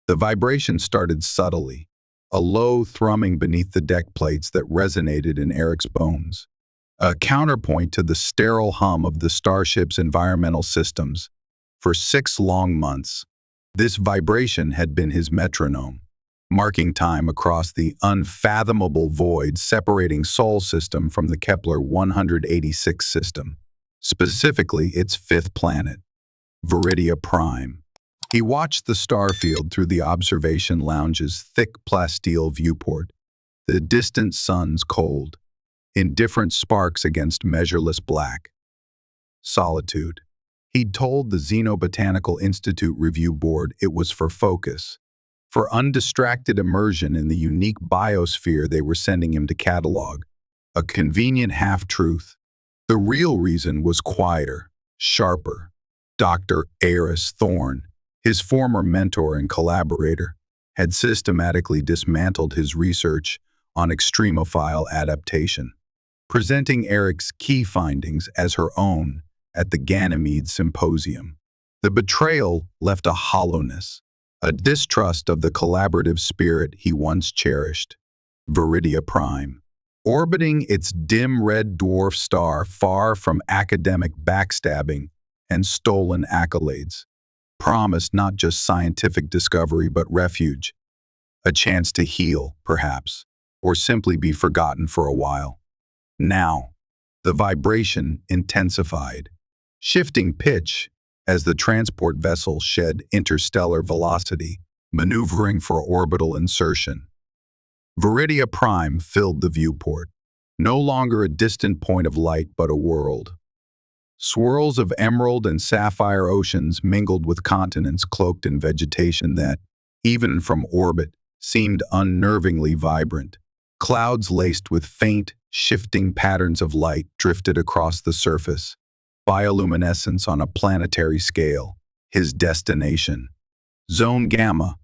The vibration started subtly, a low thrumming beneath the deck plates that resonated in Eric's bones, a counterpoint to the sterile hum of the starship's environmental systems. For 6 long months, this vibration had been his metronome, marking time across the unfathomable void separating Sol system from the Kepler 186 system, specifically its 5th planet, Veridia Prime. He watched the starfield through the observation lounge's thick plasteel viewport, the distant suns cold, indifferent sparks against measureless black. Solitude. He'd told the Xenobotanical Institute Review Board it was for focus, for undistracted immersion in the unique biosphere they were sending him to catalog, a convenient half-truth. The real reason was quieter, sharper. Dr. Aris Thorne, his former mentor and collaborator, had systematically dismantled his research on extremophile adaptation, presenting Eric's key findings as her own at the Ganymede Symposium. The betrayal left a hollowness, a distrust of the collaborative spirit he once cherished. Veridia Prime, orbiting its dim red dwarf star far from academic backstabbing and stolen accolades, promised not just scientific discovery but refuge, a chance to heal, perhaps, or simply be forgotten for a while. Now, the vibration intensified, shifting pitch as the transport vessel shed interstellar velocity, maneuvering for orbital insertion. Veridia Prime filled the viewport, no longer a distant point of light but a world. Swirls of emerald and sapphire oceans mingled with continents cloaked in vegetation that, even from orbit, seemed unnervingly vibrant. Clouds laced with faint, shifting patterns of light drifted across the surface. Bioluminescence on a planetary scale, his destination. Zone Gamma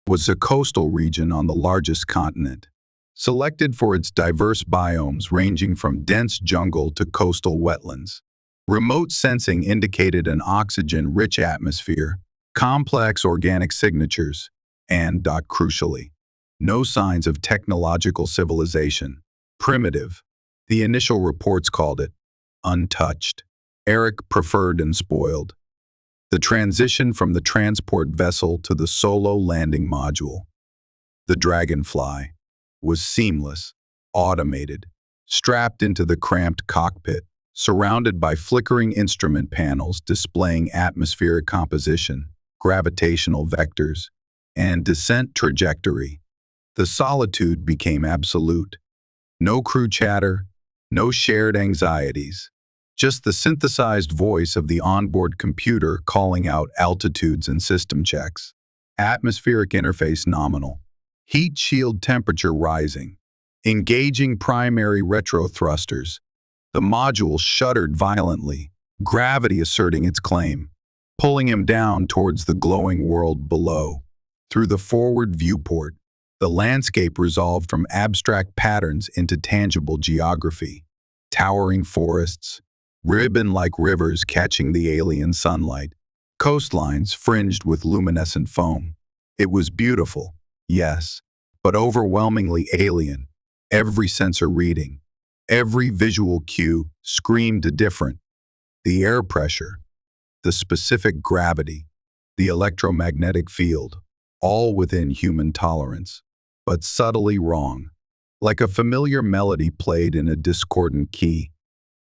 was a coastal region on the largest continent, selected for its diverse biomes ranging from dense jungle to coastal wetlands. Remote sensing indicated an oxygen-rich atmosphere, complex organic signatures, and, crucially, no signs of technological civilization. Primitive. The initial reports called it untouched. Eric preferred and spoiled. The transition from the transport vessel to the solo landing module, the Dragonfly, was seamless, automated, strapped into the cramped cockpit, surrounded by flickering instrument panels displaying atmospheric composition, gravitational vectors, and descent trajectory. The solitude became absolute. No crew chatter, no shared anxieties. Just the synthesized voice of the onboard computer calling out altitudes and system checks. Atmospheric interface nominal. Heat shield temperature rising. Engaging primary retro thrusters. The module shuddered violently, gravity asserting its claim, pulling him down towards the glowing world below. Through the forward viewport, the landscape resolved from abstract patterns into tangible geography. Towering forests, ribbon-like rivers catching the alien sunlight, coastlines fringed with luminescent foam. It was beautiful, yes, but overwhelmingly alien. Every sensor reading, every visual cue screamed different. The air pressure, the specific gravity, the electromagnetic field, all within human tolerance, but subtly wrong. Like a familiar melody played in a discordant key,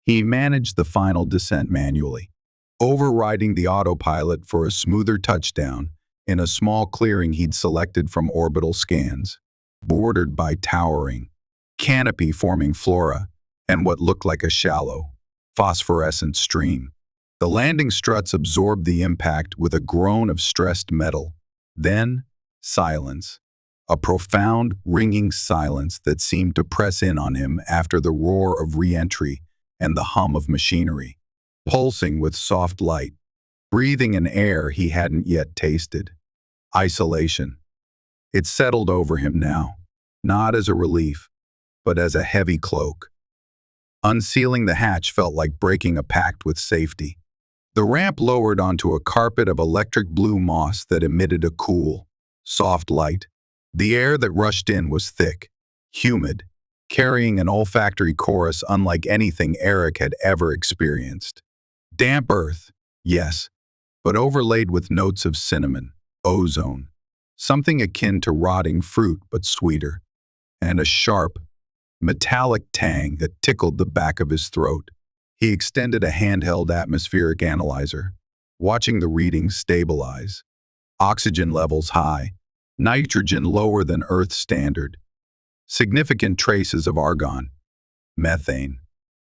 he managed the final descent manually, overriding the autopilot for a smoother touchdown in a small clearing he'd selected from orbital scans, bordered by towering, canopy-forming flora and what looked like a shallow, phosphorescent stream. The landing struts absorbed the impact with a groan of stressed metal. Then, silence. A profound, ringing silence that seemed to press in on him after the roar of re-entry and the hum of machinery, pulsing with soft light, breathing an air he hadn't yet tasted. Isolation. It settled over him now, not as a relief, but as a heavy cloak. Unsealing the hatch felt like breaking a pact with safety. The ramp lowered onto a carpet of electric blue moss that emitted a cool, soft light. The air that rushed in was thick, humid, carrying an olfactory chorus unlike anything Eric had ever experienced. Damp earth, yes, but overlaid with notes of cinnamon, ozone, something akin to rotting fruit but sweeter, and a sharp, metallic tang that tickled the back of his throat. He extended a handheld atmospheric analyzer, watching the readings stabilize. Oxygen levels high, nitrogen lower than Earth standard, significant traces of argon, methane,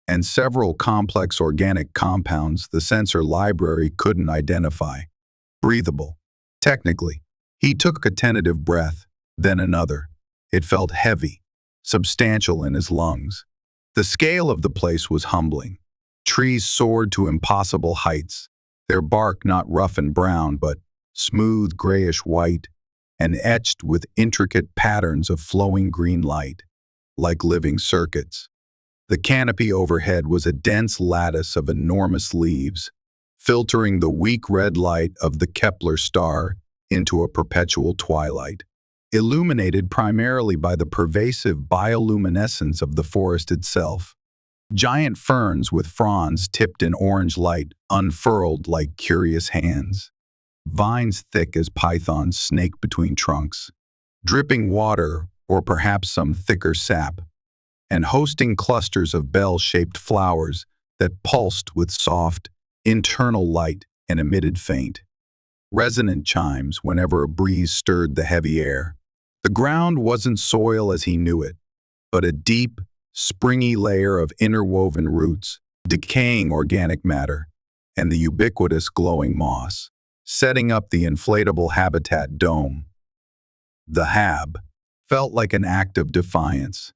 and several complex organic compounds the sensor library couldn't identify. Breathable. Technically. He took a tentative breath, then another. It felt heavy, substantial in his lungs. The scale of the place was humbling. Trees soared to impossible heights, their bark not rough and brown but smooth grayish-white, and etched with intricate patterns of flowing green light, like living circuits. The canopy overhead was a dense lattice of enormous leaves, filtering the weak red light of the Kepler star into a perpetual twilight, illuminated primarily by the pervasive bioluminescence of the forest itself. Giant ferns with fronds tipped in orange light unfurled like curious hands. Vines thick as pythons snaked between trunks, dripping water or perhaps some thicker sap, and hosting clusters of bell-shaped flowers that pulsed with soft, internal light and emitted faint, resonant chimes whenever a breeze stirred the heavy air. The ground wasn't soil as he knew it, but a deep, springy layer of interwoven roots, decaying organic matter, and the ubiquitous glowing moss, setting up the inflatable habitat dome. The hab felt like an act of defiance,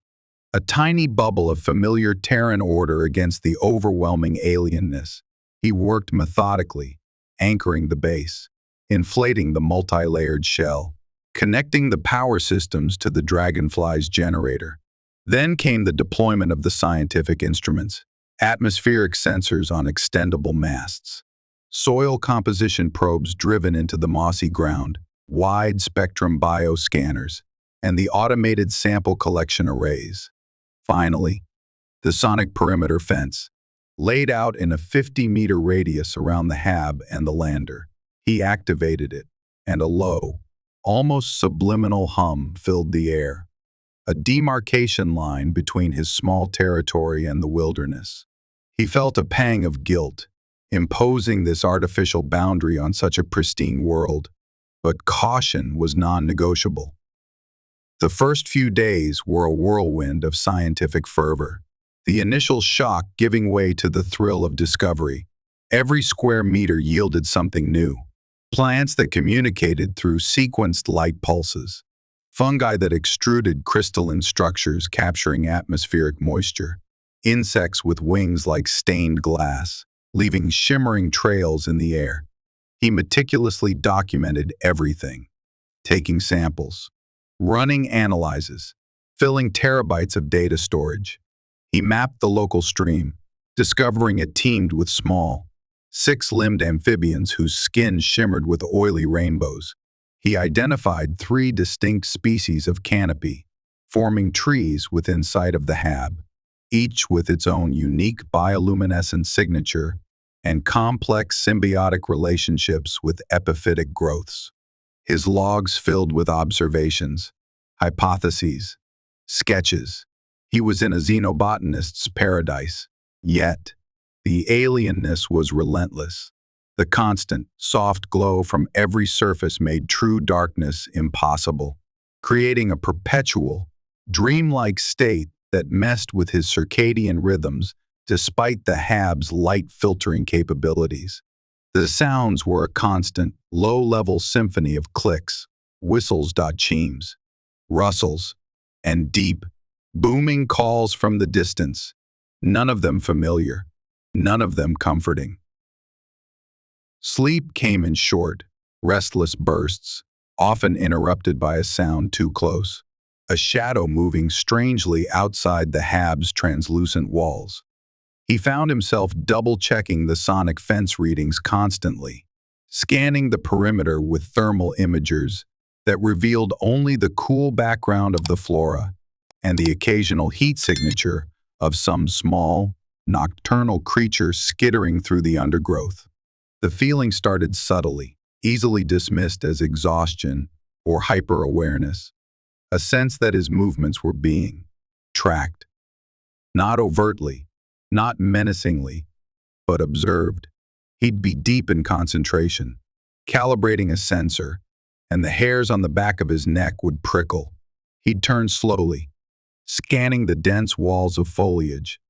a tiny bubble of familiar Terran order against the overwhelming alienness. He worked methodically, anchoring the base, inflating the multi-layered shell, connecting the power systems to the dragonfly's generator. Then came the deployment of the scientific instruments, atmospheric sensors on extendable masts, soil composition probes driven into the mossy ground, wide-spectrum bioscanners, and the automated sample collection arrays. Finally, the sonic perimeter fence, laid out in a 50-meter radius around the hab and the lander. He activated it, and a low, almost subliminal hum filled the air, a demarcation line between his small territory and the wilderness. He felt a pang of guilt, imposing this artificial boundary on such a pristine world, but caution was non-negotiable. The first few days were a whirlwind of scientific fervor, the initial shock giving way to the thrill of discovery. Every square meter yielded something new. Plants that communicated through sequenced light pulses, fungi that extruded crystalline structures capturing atmospheric moisture, insects with wings like stained glass, leaving shimmering trails in the air. He meticulously documented everything, taking samples, running analyses, filling terabytes of data storage. He mapped the local stream, discovering it teemed with small, six-limbed amphibians whose skin shimmered with oily rainbows. He identified 3 distinct species of canopy, forming trees within sight of the hab, each with its own unique bioluminescent signature and complex symbiotic relationships with epiphytic growths. His logs filled with observations, hypotheses, sketches. He was in a xenobotanist's paradise. Yet, the alienness was relentless. The constant, soft glow from every surface made true darkness impossible, creating a perpetual, dreamlike state that messed with his circadian rhythms despite the hab's light-filtering capabilities. The sounds were a constant, low-level symphony of clicks, whistles, chimes, rustles, and deep, booming calls from the distance, none of them familiar, none of them comforting. Sleep came in short, restless bursts, often interrupted by a sound too close, a shadow moving strangely outside the hab's translucent walls. He found himself double-checking the sonic fence readings constantly, scanning the perimeter with thermal imagers, that revealed only the cool background of the flora and the occasional heat signature of some small, nocturnal creature skittering through the undergrowth. The feeling started subtly, easily dismissed as exhaustion or hyper-awareness, a sense that his movements were being tracked, not overtly, not menacingly, but observed. He'd be deep in concentration, calibrating a sensor, and the hairs on the back of his neck would prickle. He'd turn slowly, scanning the dense walls of foliage,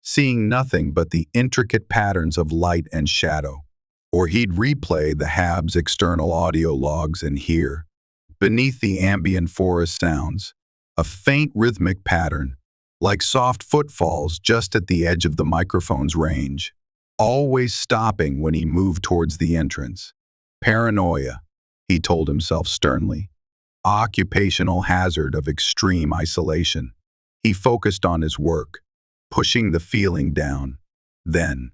seeing nothing but the intricate patterns of light and shadow. Or he'd replay the HAB's external audio logs and hear, beneath the ambient forest sounds, a faint rhythmic pattern, like soft footfalls just at the edge of the microphone's range, always stopping when he moved towards the entrance. Paranoia, he told himself sternly. Occupational hazard of extreme isolation. He focused on his work, pushing the feeling down. Then,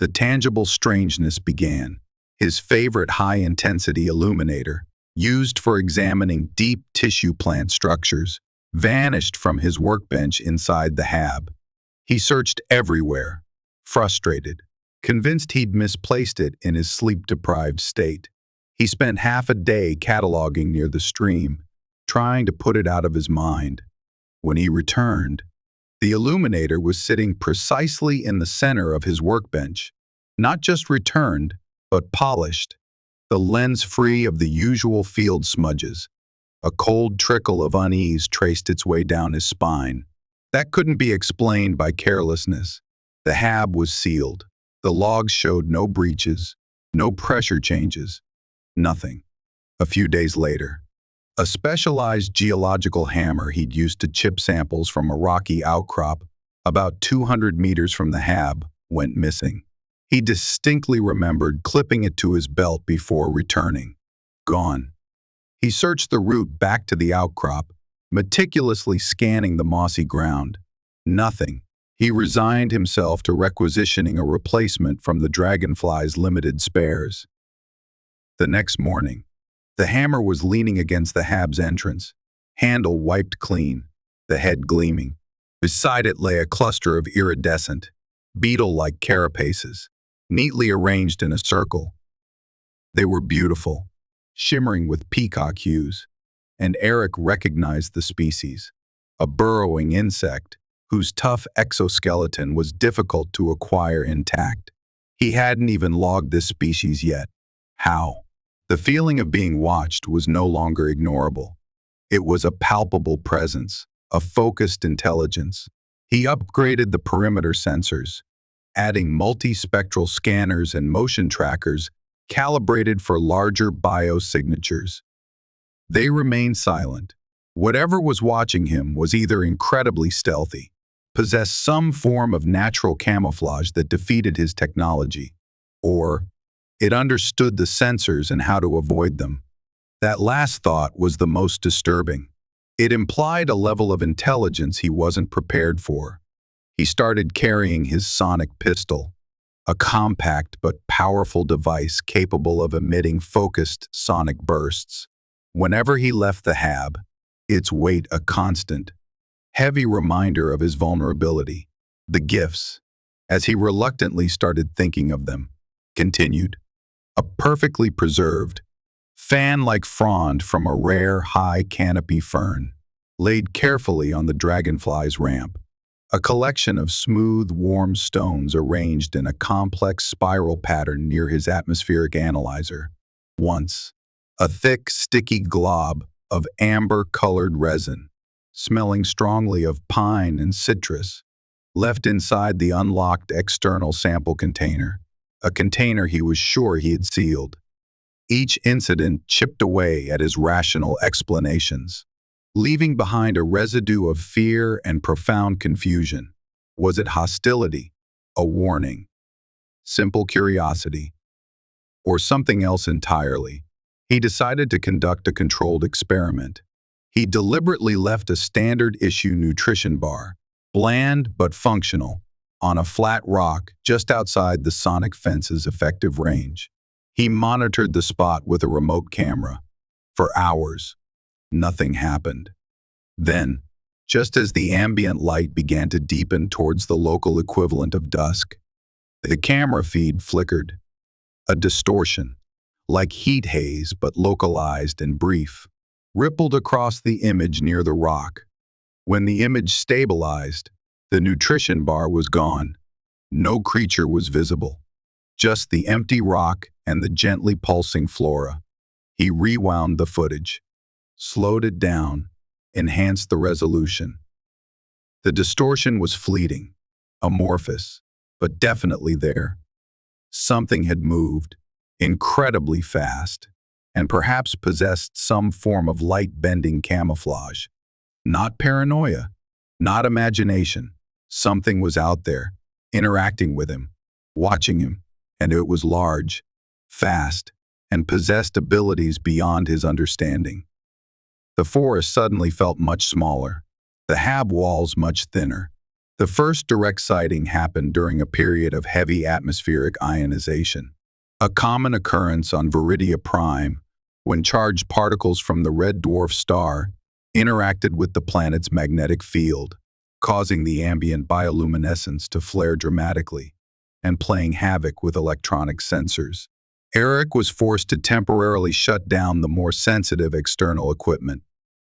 the tangible strangeness began. His favorite high-intensity illuminator, used for examining deep tissue plant structures, vanished from his workbench inside the HAB. He searched everywhere, frustrated, convinced he'd misplaced it in his sleep-deprived state. He spent half a day cataloging near the stream, trying to put it out of his mind. When he returned, the illuminator was sitting precisely in the center of his workbench, not just returned, but polished, the lens free of the usual field smudges. A cold trickle of unease traced its way down his spine. That couldn't be explained by carelessness. The HAB was sealed. The logs showed no breaches, no pressure changes, nothing. A few days later, a specialized geological hammer he'd used to chip samples from a rocky outcrop about 200 meters from the HAB went missing. He distinctly remembered clipping it to his belt before returning. Gone. He searched the route back to the outcrop, meticulously scanning the mossy ground. Nothing. He resigned himself to requisitioning a replacement from the dragonfly's limited spares. The next morning, the hammer was leaning against the HAB's entrance, handle wiped clean, the head gleaming. Beside it lay a cluster of iridescent, beetle-like carapaces, neatly arranged in a circle. They were beautiful, shimmering with peacock hues, and Eric recognized the species, a burrowing insect whose tough exoskeleton was difficult to acquire intact. He hadn't even logged this species yet. How? The feeling of being watched was no longer ignorable. It was a palpable presence, a focused intelligence. He upgraded the perimeter sensors, adding multispectral scanners and motion trackers calibrated for larger biosignatures. They remained silent. Whatever was watching him was either incredibly stealthy, possessed some form of natural camouflage that defeated his technology, or it understood the sensors and how to avoid them. That last thought was the most disturbing. It implied a level of intelligence he wasn't prepared for. He started carrying his sonic pistol, a compact but powerful device capable of emitting focused sonic bursts. Whenever he left the HAB, its weight a constant, heavy reminder of his vulnerability. The gifts, as he reluctantly started thinking of them, continued. A perfectly preserved, fan-like frond from a rare high canopy fern, laid carefully on the dragonfly's ramp. A collection of smooth, warm stones arranged in a complex spiral pattern near his atmospheric analyzer. Once, a thick, sticky glob of amber-colored resin, smelling strongly of pine and citrus, left inside the unlocked external sample container, a container he was sure he had sealed. Each incident chipped away at his rational explanations, leaving behind a residue of fear and profound confusion. Was it hostility, a warning, simple curiosity, or something else entirely? He decided to conduct a controlled experiment. He deliberately left a standard-issue nutrition bar, bland but functional, on a flat rock just outside the sonic fence's effective range. He monitored the spot with a remote camera. For hours, Nothing happened. Then, just as the ambient light began to deepen towards the local equivalent of dusk, the camera feed flickered. A distortion, like heat haze but localized and brief, rippled across the image near the rock. When the image stabilized, the nutrition bar was gone. No creature was visible, just the empty rock and the gently pulsing flora. He rewound the footage, slowed it down, enhanced the resolution. The distortion was fleeting, amorphous, but definitely there. Something had moved, incredibly fast, and perhaps possessed some form of light-bending camouflage. Not paranoia, not imagination. Something was out there, interacting with him, watching him, and it was large, fast, and possessed abilities beyond his understanding. The forest suddenly felt much smaller, the hab walls much thinner. The first direct sighting happened during a period of heavy atmospheric ionization, a common occurrence on Veridia Prime when charged particles from the red dwarf star interacted with the planet's magnetic field, causing the ambient bioluminescence to flare dramatically and playing havoc with electronic sensors. Eric was forced to temporarily shut down the more sensitive external equipment,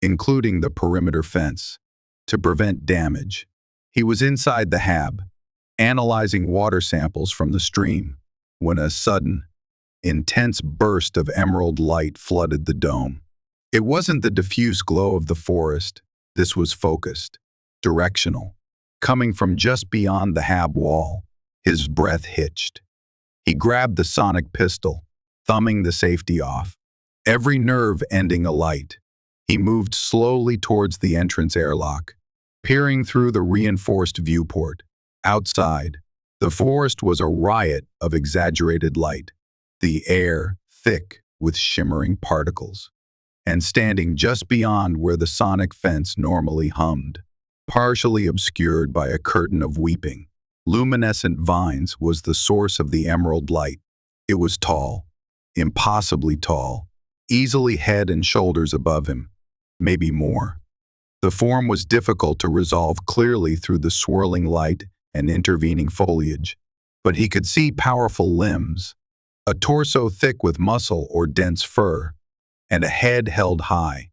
including the perimeter fence, to prevent damage. He was inside the hab, analyzing water samples from the stream, when a sudden, intense burst of emerald light flooded the dome. It wasn't the diffuse glow of the forest. This was focused, directional, coming from just beyond the hab wall. His breath hitched. He grabbed the sonic pistol, thumbing the safety off, every nerve ending alight. He moved slowly towards the entrance airlock, peering through the reinforced viewport. Outside, the forest was a riot of exaggerated light, the air thick with shimmering particles. And standing just beyond where the sonic fence normally hummed, partially obscured by a curtain of weeping, luminescent vines, was the source of the emerald light. It was tall, impossibly tall, easily head and shoulders above him, maybe more. The form was difficult to resolve clearly through the swirling light and intervening foliage, but he could see powerful limbs, a torso thick with muscle or dense fur, and a head held high.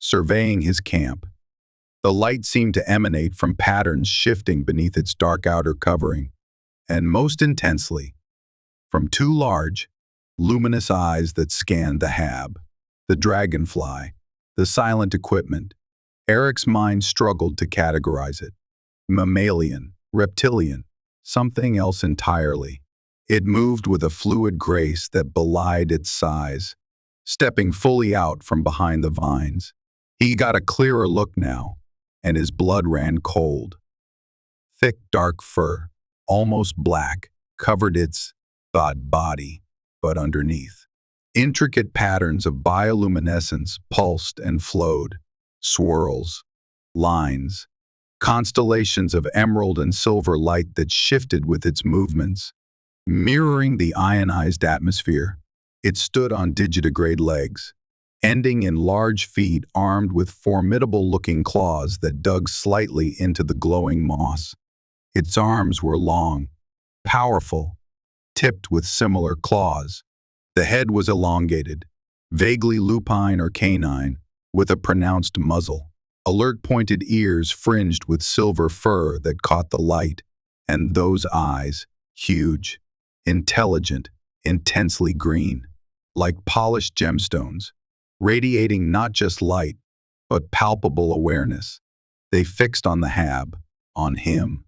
Surveying his camp, the light seemed to emanate from patterns shifting beneath its dark outer covering, and most intensely, from two large, luminous eyes that scanned the hab, the dragonfly, the silent equipment. Eric's mind struggled to categorize it. Mammalian, reptilian, something else entirely. It moved with a fluid grace that belied its size, stepping fully out from behind the vines. He got a clearer look now, and his blood ran cold. Thick, dark fur, almost black, covered its thawed body, but underneath, intricate patterns of bioluminescence pulsed and flowed, swirls, lines, constellations of emerald and silver light that shifted with its movements, mirroring the ionized atmosphere. It stood on digitigrade legs, ending in large feet armed with formidable-looking claws that dug slightly into the glowing moss. Its arms were long, powerful, tipped with similar claws. The head was elongated, vaguely lupine or canine, with a pronounced muzzle, alert pointed ears fringed with silver fur that caught the light, and those eyes, huge, intelligent, intensely green, like polished gemstones, radiating not just light, but palpable awareness. They fixed on the hab, on him.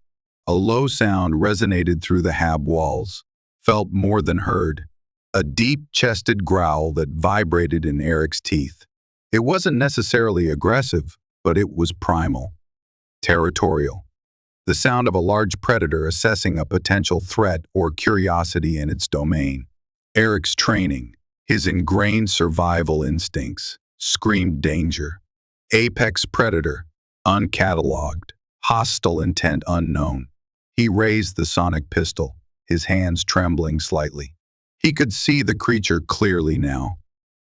A low sound resonated through the hab walls, felt more than heard, a deep-chested growl that vibrated in Eric's teeth. It wasn't necessarily aggressive, but it was primal, territorial. The sound of a large predator assessing a potential threat or curiosity in its domain. Eric's training, his ingrained survival instincts, screamed danger. Apex predator, uncatalogued, hostile intent unknown. He raised the sonic pistol, his hands trembling slightly. He could see the creature clearly now.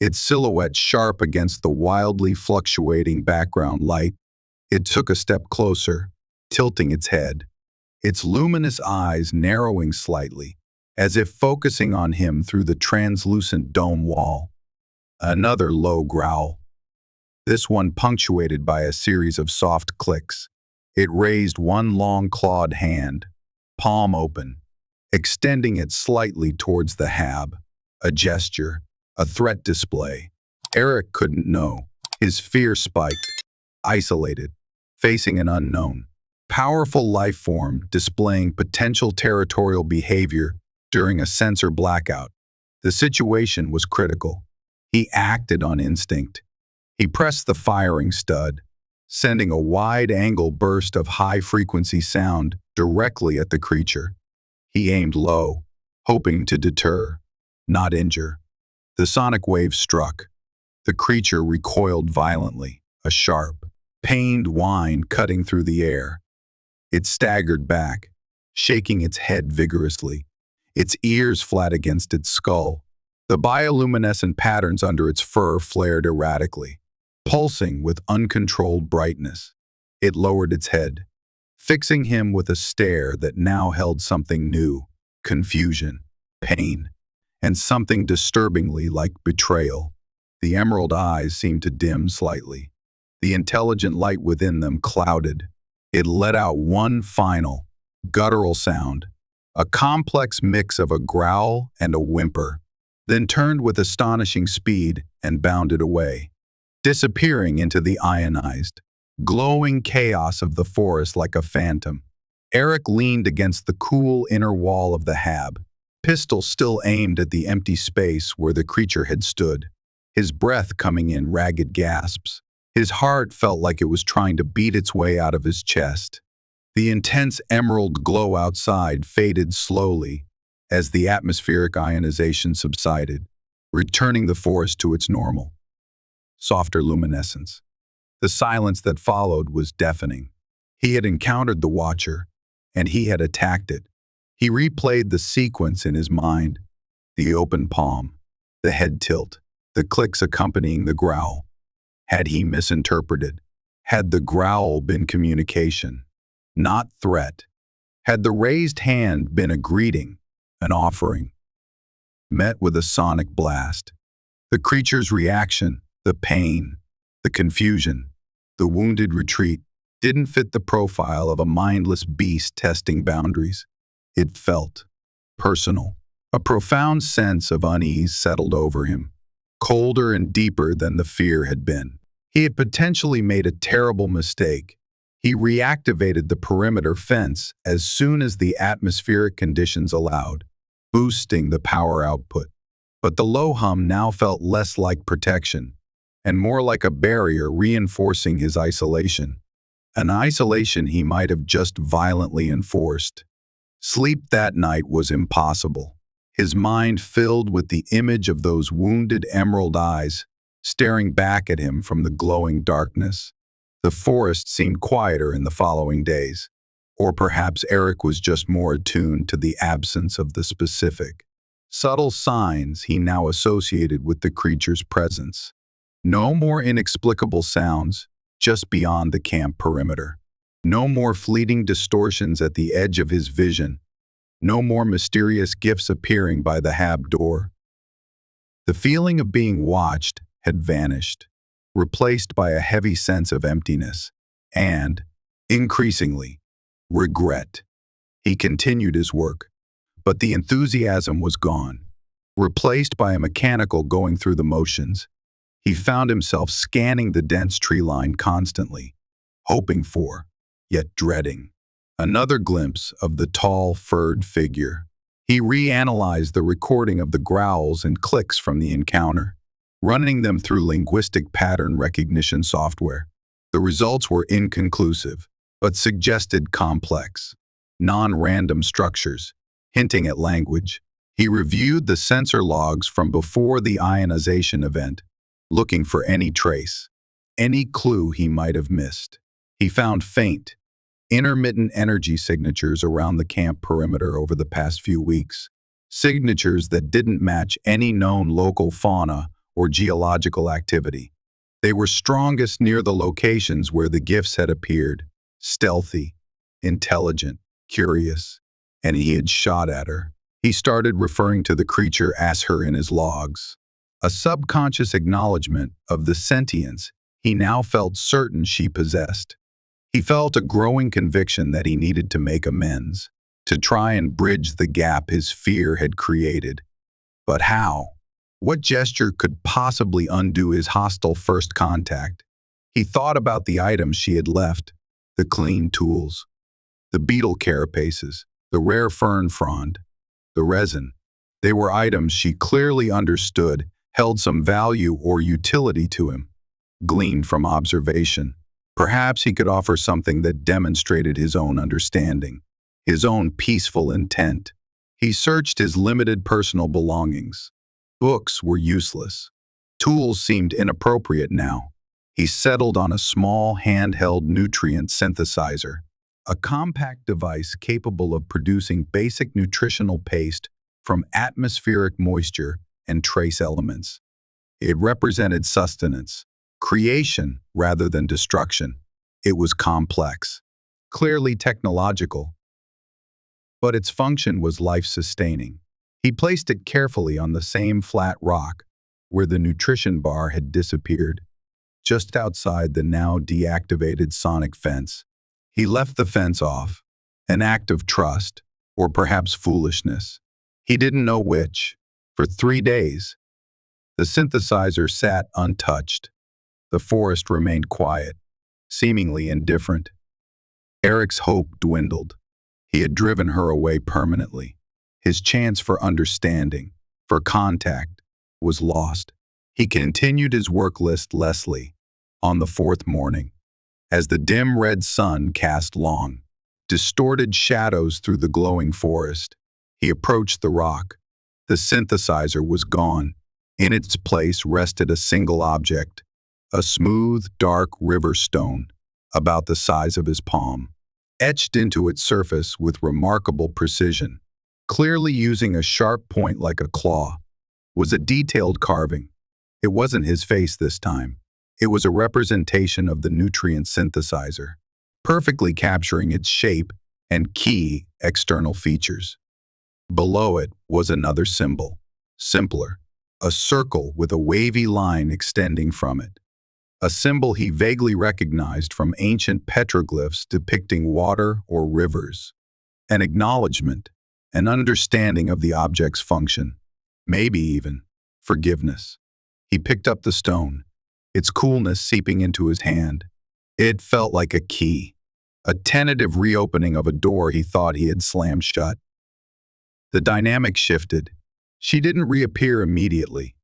its silhouette sharp against the wildly fluctuating background light. It took a step closer, tilting its head, its luminous eyes narrowing slightly, as if focusing on him through the translucent dome wall. Another low growl, this one punctuated by a series of soft clicks. It raised one long clawed hand, palm open, extending it slightly towards the hab, a gesture, a threat display. Eric couldn't know. His fear spiked, isolated, facing an unknown, powerful life form displaying potential territorial behavior during a sensor blackout. The situation was critical. He acted on instinct. He pressed the firing stud, sending a wide-angle burst of high-frequency sound directly at the creature. He aimed low, hoping to deter, not injure. The sonic wave struck. The creature recoiled violently, a sharp, pained whine cutting through the air. It staggered back, shaking its head vigorously, its ears flat against its skull. The bioluminescent patterns under its fur flared erratically, pulsing with uncontrolled brightness. It lowered its head, fixing him with a stare that now held something new, confusion, pain, and something disturbingly like betrayal. The emerald eyes seemed to dim slightly. The intelligent light within them clouded. It let out one final, guttural sound, a complex mix of a growl and a whimper, then turned with astonishing speed and bounded away, disappearing into the ionized, glowing chaos of the forest like a phantom. Eric leaned against the cool inner wall of the hab, pistol still aimed at the empty space where the creature had stood, his breath coming in ragged gasps. His heart felt like it was trying to beat its way out of his chest. The intense emerald glow outside faded slowly as the atmospheric ionization subsided, returning the forest to its normal, softer luminescence. The silence that followed was deafening. He had encountered the Watcher, and he had attacked it. He replayed the sequence in his mind, the open palm, the head tilt, the clicks accompanying the growl. Had he misinterpreted? Had the growl been communication, not threat? Had the raised hand been a greeting, an offering? Met with a sonic blast. The creature's reaction, the pain, the confusion, the wounded retreat, didn't fit the profile of a mindless beast testing boundaries. It felt personal. A profound sense of unease settled over him, colder and deeper than the fear had been. He had potentially made a terrible mistake. He reactivated the perimeter fence as soon as the atmospheric conditions allowed, boosting the power output. But the low hum now felt less like protection and more like a barrier reinforcing his isolation, an isolation he might have just violently enforced. Sleep that night was impossible, his mind filled with the image of those wounded emerald eyes staring back at him from the glowing darkness. The forest seemed quieter in the following days, or perhaps Eric was just more attuned to the absence of the specific, subtle signs he now associated with the creature's presence. No more inexplicable sounds just beyond the camp perimeter. No more fleeting distortions at the edge of his vision. No more mysterious gifts appearing by the hab door. The feeling of being watched had vanished, replaced by a heavy sense of emptiness and, increasingly, regret. He continued his work, but the enthusiasm was gone, replaced by a mechanical going through the motions. He found himself scanning the dense tree line constantly, hoping for, yet dreading, another glimpse of the tall, furred figure. He reanalyzed the recording of the growls and clicks from the encounter, running them through linguistic pattern recognition software. The results were inconclusive, but suggested complex, non-random structures, hinting at language. He reviewed the sensor logs from before the ionization event, looking for any trace, any clue he might have missed. He found faint, intermittent energy signatures around the camp perimeter over the past few weeks, signatures that didn't match any known local fauna or geological activity. They were strongest near the locations where the gifts had appeared, stealthy, intelligent, curious, and he had shot at her. He started referring to the creature as her in his logs. A subconscious acknowledgement of the sentience he now felt certain she possessed. He felt a growing conviction that he needed to make amends, to try and bridge the gap his fear had created. But how? What gesture could possibly undo his hostile first contact? He thought about the items she had left, the clean tools, the beetle carapaces, the rare fern frond, the resin. They were items she clearly understood held some value or utility to him, gleaned from observation. Perhaps he could offer something that demonstrated his own understanding, his own peaceful intent. He searched his limited personal belongings. Books were useless. Tools seemed inappropriate now. He settled on a small handheld nutrient synthesizer, a compact device capable of producing basic nutritional paste from atmospheric moisture and trace elements. It represented sustenance, creation rather than destruction. It was complex, clearly technological, but its function was life-sustaining. He placed it carefully on the same flat rock where the nutrition bar had disappeared, just outside the now deactivated sonic fence. He left the fence off, an act of trust, or perhaps foolishness. He didn't know which. For 3 days, the synthesizer sat untouched. The forest remained quiet, seemingly indifferent. Eric's hope dwindled. He had driven her away permanently. His chance for understanding, for contact, was lost. He continued his work list Leslie on the 4th morning. As the dim red sun cast long, distorted shadows through the glowing forest, he approached the rock. The synthesizer was gone. In its place rested a single object, a smooth, dark river stone, about the size of his palm, etched into its surface with remarkable precision. Clearly using a sharp point like a claw, was a detailed carving. It wasn't his face this time. It was a representation of the nutrient synthesizer, perfectly capturing its shape and key external features. Below it was another symbol, simpler, a circle with a wavy line extending from it. A symbol he vaguely recognized from ancient petroglyphs depicting water or rivers. An acknowledgement, an understanding of the object's function, maybe even forgiveness. He picked up the stone, its coolness seeping into his hand. It felt like a key, a tentative reopening of a door he thought he had slammed shut. The dynamic shifted. She didn't reappear immediately,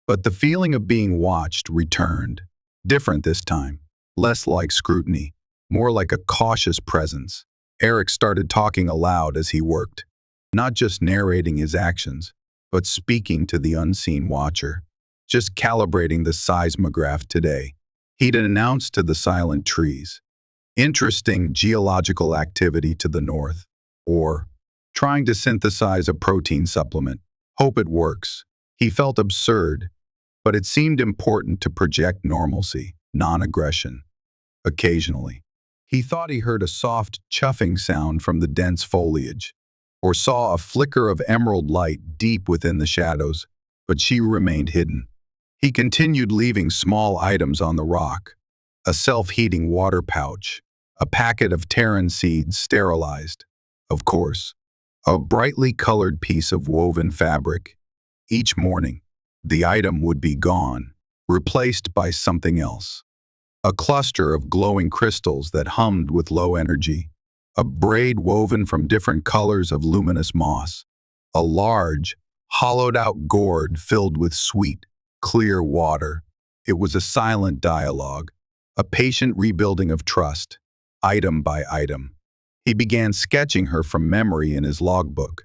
but the feeling of being watched returned. Different this time, less like scrutiny, more like a cautious presence. Eric started talking aloud as he worked, not just narrating his actions, but speaking to the unseen watcher. Just calibrating the seismograph today, he'd announced to the silent trees. Interesting geological activity to the north. Or, trying to synthesize a protein supplement. Hope it works. He felt absurd, but it seemed important to project normalcy, non-aggression. Occasionally, he thought he heard a soft chuffing sound from the dense foliage, or saw a flicker of emerald light deep within the shadows, but she remained hidden. He continued leaving small items on the rock, a self-heating water pouch, a packet of Terran seeds sterilized, of course, a brightly colored piece of woven fabric. Each morning, the item would be gone, replaced by something else. A cluster of glowing crystals that hummed with low energy, a braid woven from different colors of luminous moss, a large, hollowed-out gourd filled with sweet, clear water. It was a silent dialogue, a patient rebuilding of trust, item by item. He began sketching her from memory in his logbook,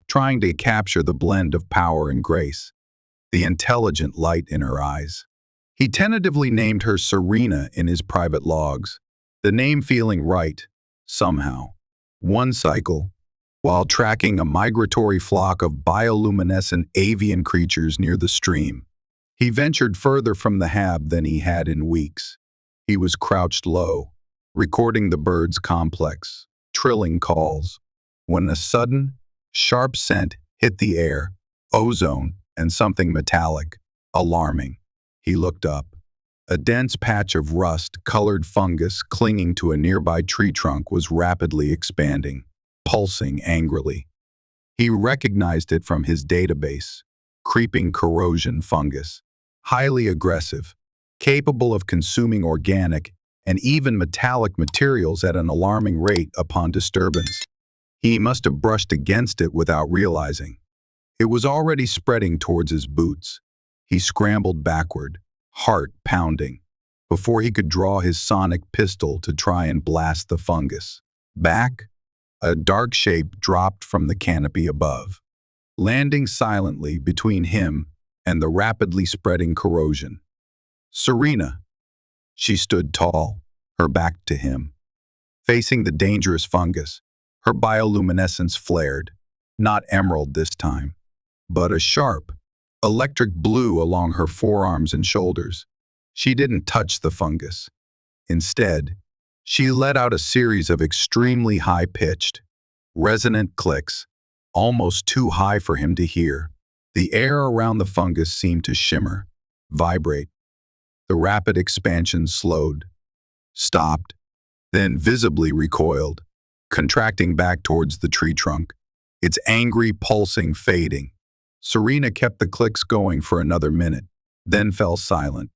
trying to capture the blend of power and grace, the intelligent light in her eyes. He tentatively named her Serena in his private logs, the name feeling right, somehow. One cycle, while tracking a migratory flock of bioluminescent avian creatures near the stream, He ventured further from the hab than he had in weeks. He was crouched low, recording the bird's complex, trilling calls, when a sudden, sharp scent hit the air, ozone and something metallic, alarming. He looked up. A dense patch of rust-colored fungus clinging to a nearby tree trunk was rapidly expanding, pulsing angrily. He recognized it from his database: creeping corrosion fungus, highly aggressive, capable of consuming organic and even metallic materials at an alarming rate upon disturbance. He must have brushed against it without realizing. It was already spreading towards his boots. He scrambled backward, heart pounding, before he could draw his sonic pistol to try and blast the fungus. Back, a dark shape dropped from the canopy above, landing silently between him and the rapidly spreading corrosion. Serena. She stood tall, her back to him, facing the dangerous fungus. Her bioluminescence flared, not emerald this time, but a sharp, electric blue along her forearms and shoulders. She didn't touch the fungus. Instead, she let out a series of extremely high-pitched, resonant clicks, almost too high for him to hear. The air around the fungus seemed to shimmer, vibrate. The rapid expansion slowed, stopped, then visibly recoiled, contracting back towards the tree trunk, its angry pulsing fading. Serena kept the clicks going for another minute, then fell silent.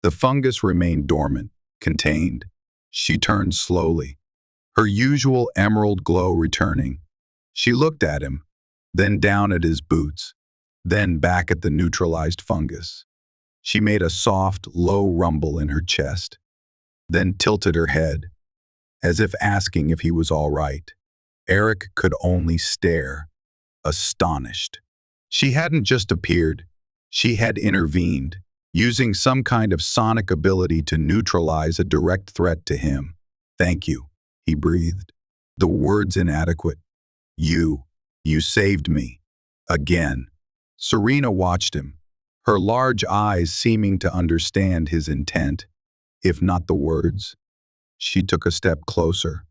The fungus remained dormant, contained. She turned slowly, her usual emerald glow returning. She looked at him, then down at his boots, then back at the neutralized fungus. She made a soft, low rumble in her chest, then tilted her head, as if asking if he was all right. Eric could only stare, astonished. She hadn't just appeared, she had intervened, using some kind of sonic ability to neutralize a direct threat to him. "Thank you," he breathed, the words inadequate. You saved me." Again. Serena watched him, her large eyes seeming to understand his intent, if not the words. She took a step closer.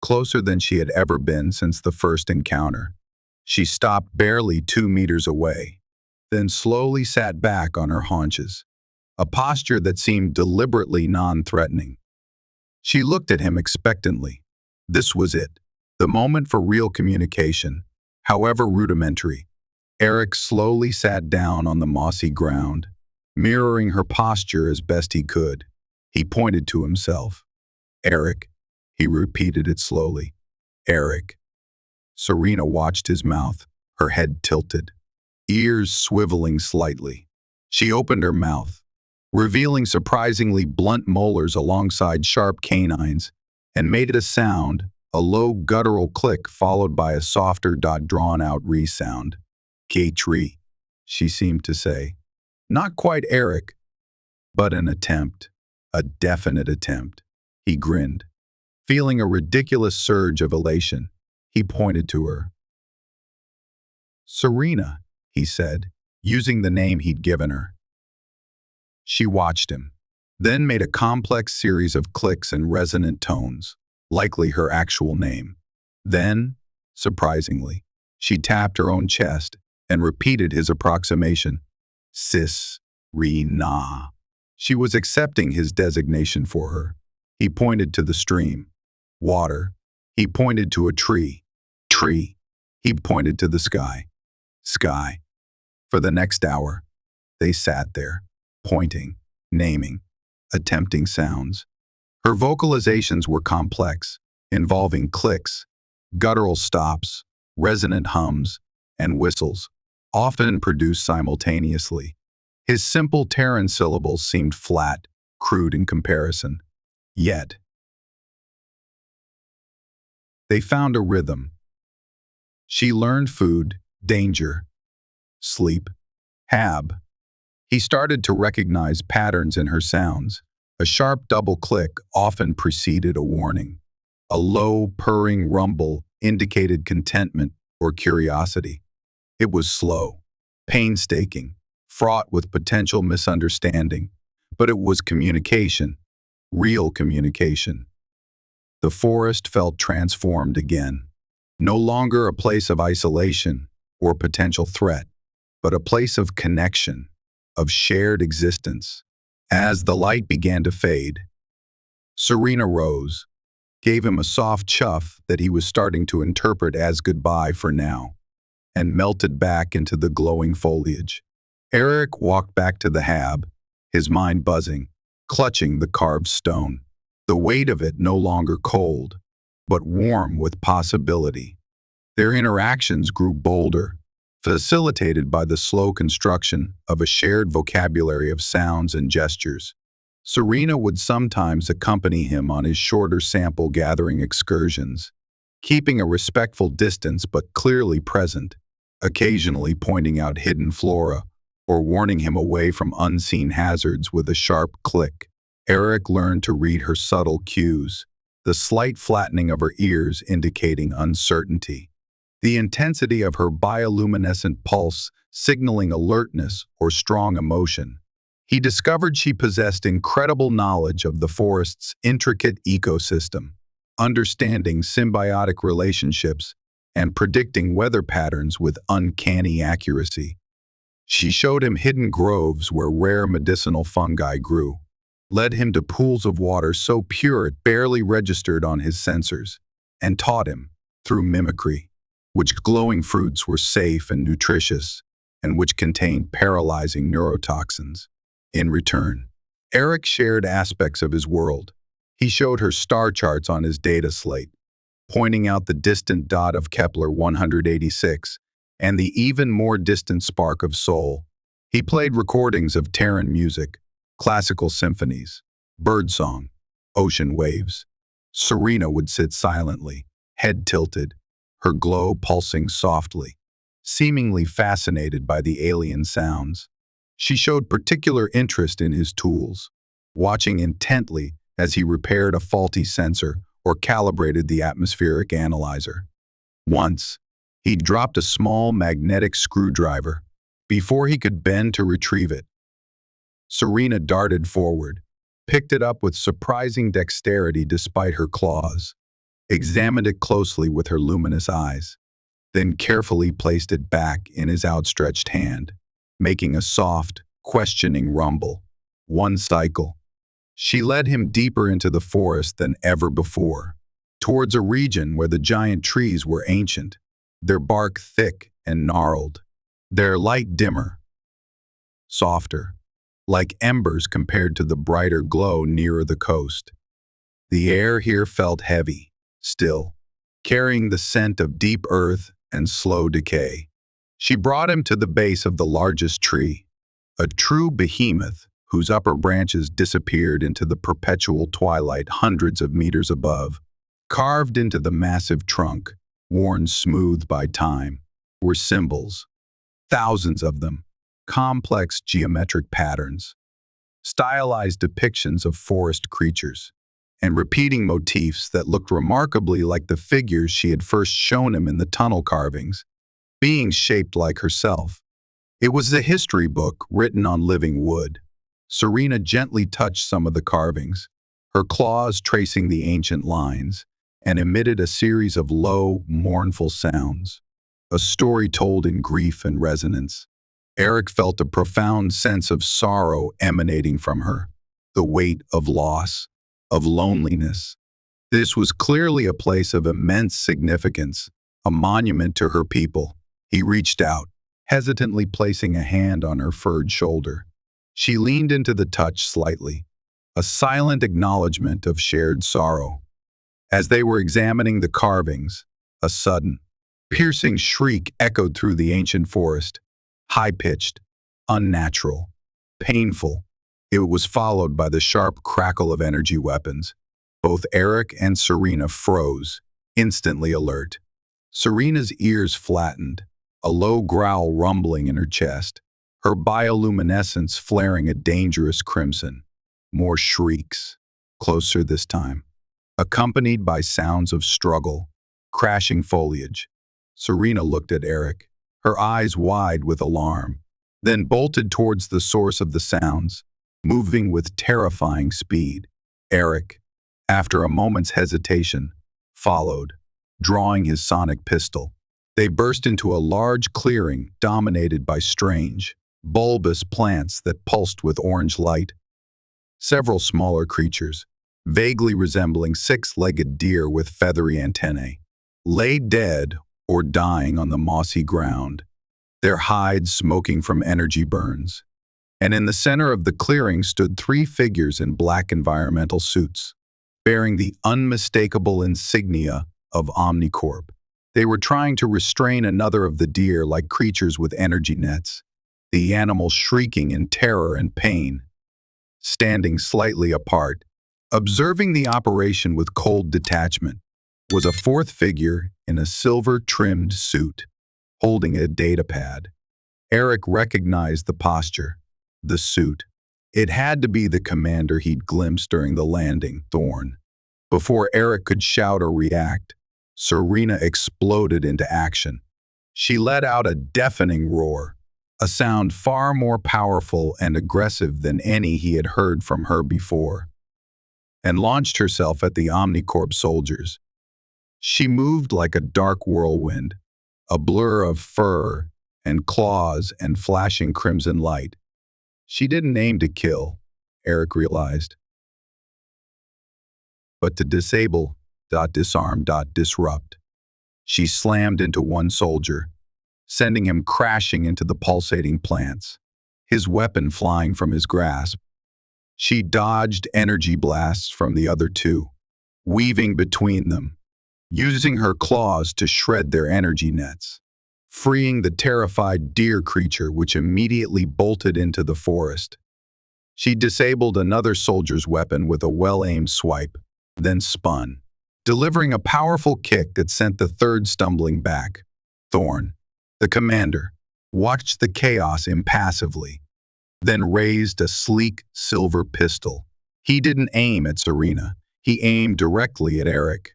Closer than she had ever been since the first encounter. She stopped barely 2 meters away, then slowly sat back on her haunches, a posture that seemed deliberately non-threatening. She looked at him expectantly. This was it, the moment for real communication, however rudimentary. Eric slowly sat down on the mossy ground, mirroring her posture as best he could. He pointed to himself. "Eric." He repeated it slowly. "Eric." Serena watched his mouth, her head tilted, ears swiveling slightly. She opened her mouth, revealing surprisingly blunt molars alongside sharp canines, and made a sound, a low guttural click followed by a softer drawn-out re-sound. "K-tree," she seemed to say. Not quite Eric, but an attempt, a definite attempt. He grinned. Feeling a ridiculous surge of elation, he pointed to her. "Serena," he said, using the name he'd given her. She watched him, then made a complex series of clicks and resonant tones, likely her actual name. Then, surprisingly, she tapped her own chest and repeated his approximation. "Sis-re-na." She was accepting his designation for her. He pointed to the stream. "Water." He pointed to a tree. "Tree." He pointed to the sky. "Sky." For the next hour, they sat there, pointing, naming, attempting sounds. Her vocalizations were complex, involving clicks, guttural stops, resonant hums, and whistles, often produced simultaneously. His simple Terran syllables seemed flat, crude in comparison. Yet, they found a rhythm. She learned food, danger, sleep, hab. He started to recognize patterns in her sounds. A sharp double click often preceded a warning. A low, purring rumble indicated contentment or curiosity. It was slow, painstaking, fraught with potential misunderstanding, but it was communication, real communication. The forest felt transformed again, no longer a place of isolation or potential threat, but a place of connection, of shared existence. As the light began to fade, Serena rose, gave him a soft chuff that he was starting to interpret as goodbye for now, and melted back into the glowing foliage. Eric walked back to the hab, his mind buzzing, clutching the carved stone, the weight of it no longer cold, but warm with possibility. Their interactions grew bolder, facilitated by the slow construction of a shared vocabulary of sounds and gestures. Serena would sometimes accompany him on his shorter sample-gathering excursions, keeping a respectful distance but clearly present, occasionally pointing out hidden flora or warning him away from unseen hazards with a sharp click. Eric learned to read her subtle cues, the slight flattening of her ears indicating uncertainty, the intensity of her bioluminescent pulse signaling alertness or strong emotion. He discovered she possessed incredible knowledge of the forest's intricate ecosystem, understanding symbiotic relationships and predicting weather patterns with uncanny accuracy. She showed him hidden groves where rare medicinal fungi grew, led him to pools of water so pure it barely registered on his sensors, and taught him, through mimicry, which glowing fruits were safe and nutritious, and which contained paralyzing neurotoxins. In return, Eric shared aspects of his world. He showed her star charts on his data slate, pointing out the distant dot of Kepler 186 and the even more distant spark of Sol. He played recordings of Terran music, classical symphonies, birdsong, ocean waves. Serena would sit silently, head tilted, her glow pulsing softly, seemingly fascinated by the alien sounds. She showed particular interest in his tools, watching intently as he repaired a faulty sensor or calibrated the atmospheric analyzer. Once, he dropped a small magnetic screwdriver before he could bend to retrieve it. Serena darted forward, picked it up with surprising dexterity despite her claws, examined it closely with her luminous eyes, then carefully placed it back in his outstretched hand, making a soft, questioning rumble. One cycle. She led him deeper into the forest than ever before, towards a region where the giant trees were ancient, their bark thick and gnarled, their light dimmer, softer, like embers compared to the brighter glow nearer the coast. The air here felt heavy, still, carrying the scent of deep earth and slow decay. She brought him to the base of the largest tree, a true behemoth whose upper branches disappeared into the perpetual twilight hundreds of meters above. Carved into the massive trunk, worn smooth by time, were symbols, thousands of them, complex geometric patterns, stylized depictions of forest creatures, and repeating motifs that looked remarkably like the figures she had first shown him in the tunnel carvings, beings shaped like herself. It was a history book written on living wood. Serena gently touched some of the carvings, her claws tracing the ancient lines, and emitted a series of low, mournful sounds, a story told in grief and resonance. Eric felt a profound sense of sorrow emanating from her, the weight of loss, of loneliness. This was clearly a place of immense significance, a monument to her people. He reached out, hesitantly placing a hand on her furred shoulder. She leaned into the touch slightly, a silent acknowledgement of shared sorrow. As they were examining the carvings, a sudden, piercing shriek echoed through the ancient forest, high-pitched, unnatural, painful. It was followed by the sharp crackle of energy weapons. Both Eric and Serena froze, instantly alert. Serena's ears flattened, a low growl rumbling in her chest, her bioluminescence flaring a dangerous crimson. More shrieks, closer this time, accompanied by sounds of struggle, crashing foliage. Serena looked at Eric, her eyes wide with alarm, then bolted towards the source of the sounds, moving with terrifying speed. Eric, after a moment's hesitation, followed, drawing his sonic pistol. They burst into a large clearing dominated by strange, bulbous plants that pulsed with orange light. Several smaller creatures, vaguely resembling six-legged deer with feathery antennae, lay dead or dying on the mossy ground, their hides smoking from energy burns. And in the center of the clearing stood three figures in black environmental suits, bearing the unmistakable insignia of Omni Corp. They were trying to restrain another of the deer like creatures with energy nets, the animal shrieking in terror and pain. Standing slightly apart, observing the operation with cold detachment, was a fourth figure in a silver-trimmed suit, holding a datapad. Eric recognized the posture, the suit. It had to be the commander he'd glimpsed during the landing, Thorn. Before Eric could shout or react, Serena exploded into action. She let out a deafening roar, a sound far more powerful and aggressive than any he had heard from her before, and launched herself at the Omni Corp soldiers. She moved like a dark whirlwind, a blur of fur and claws and flashing crimson light. She didn't aim to kill, Eric realized, but to disable, disarm, disrupt. She slammed into one soldier, sending him crashing into the pulsating plants, his weapon flying from his grasp. She dodged energy blasts from the other two, weaving between them, using her claws to shred their energy nets, freeing the terrified deer creature which immediately bolted into the forest. She disabled another soldier's weapon with a well-aimed swipe, then spun, delivering a powerful kick that sent the third stumbling back. Thorn, the commander, watched the chaos impassively, then raised a sleek silver pistol. He didn't aim at Serena. He aimed directly at Eric.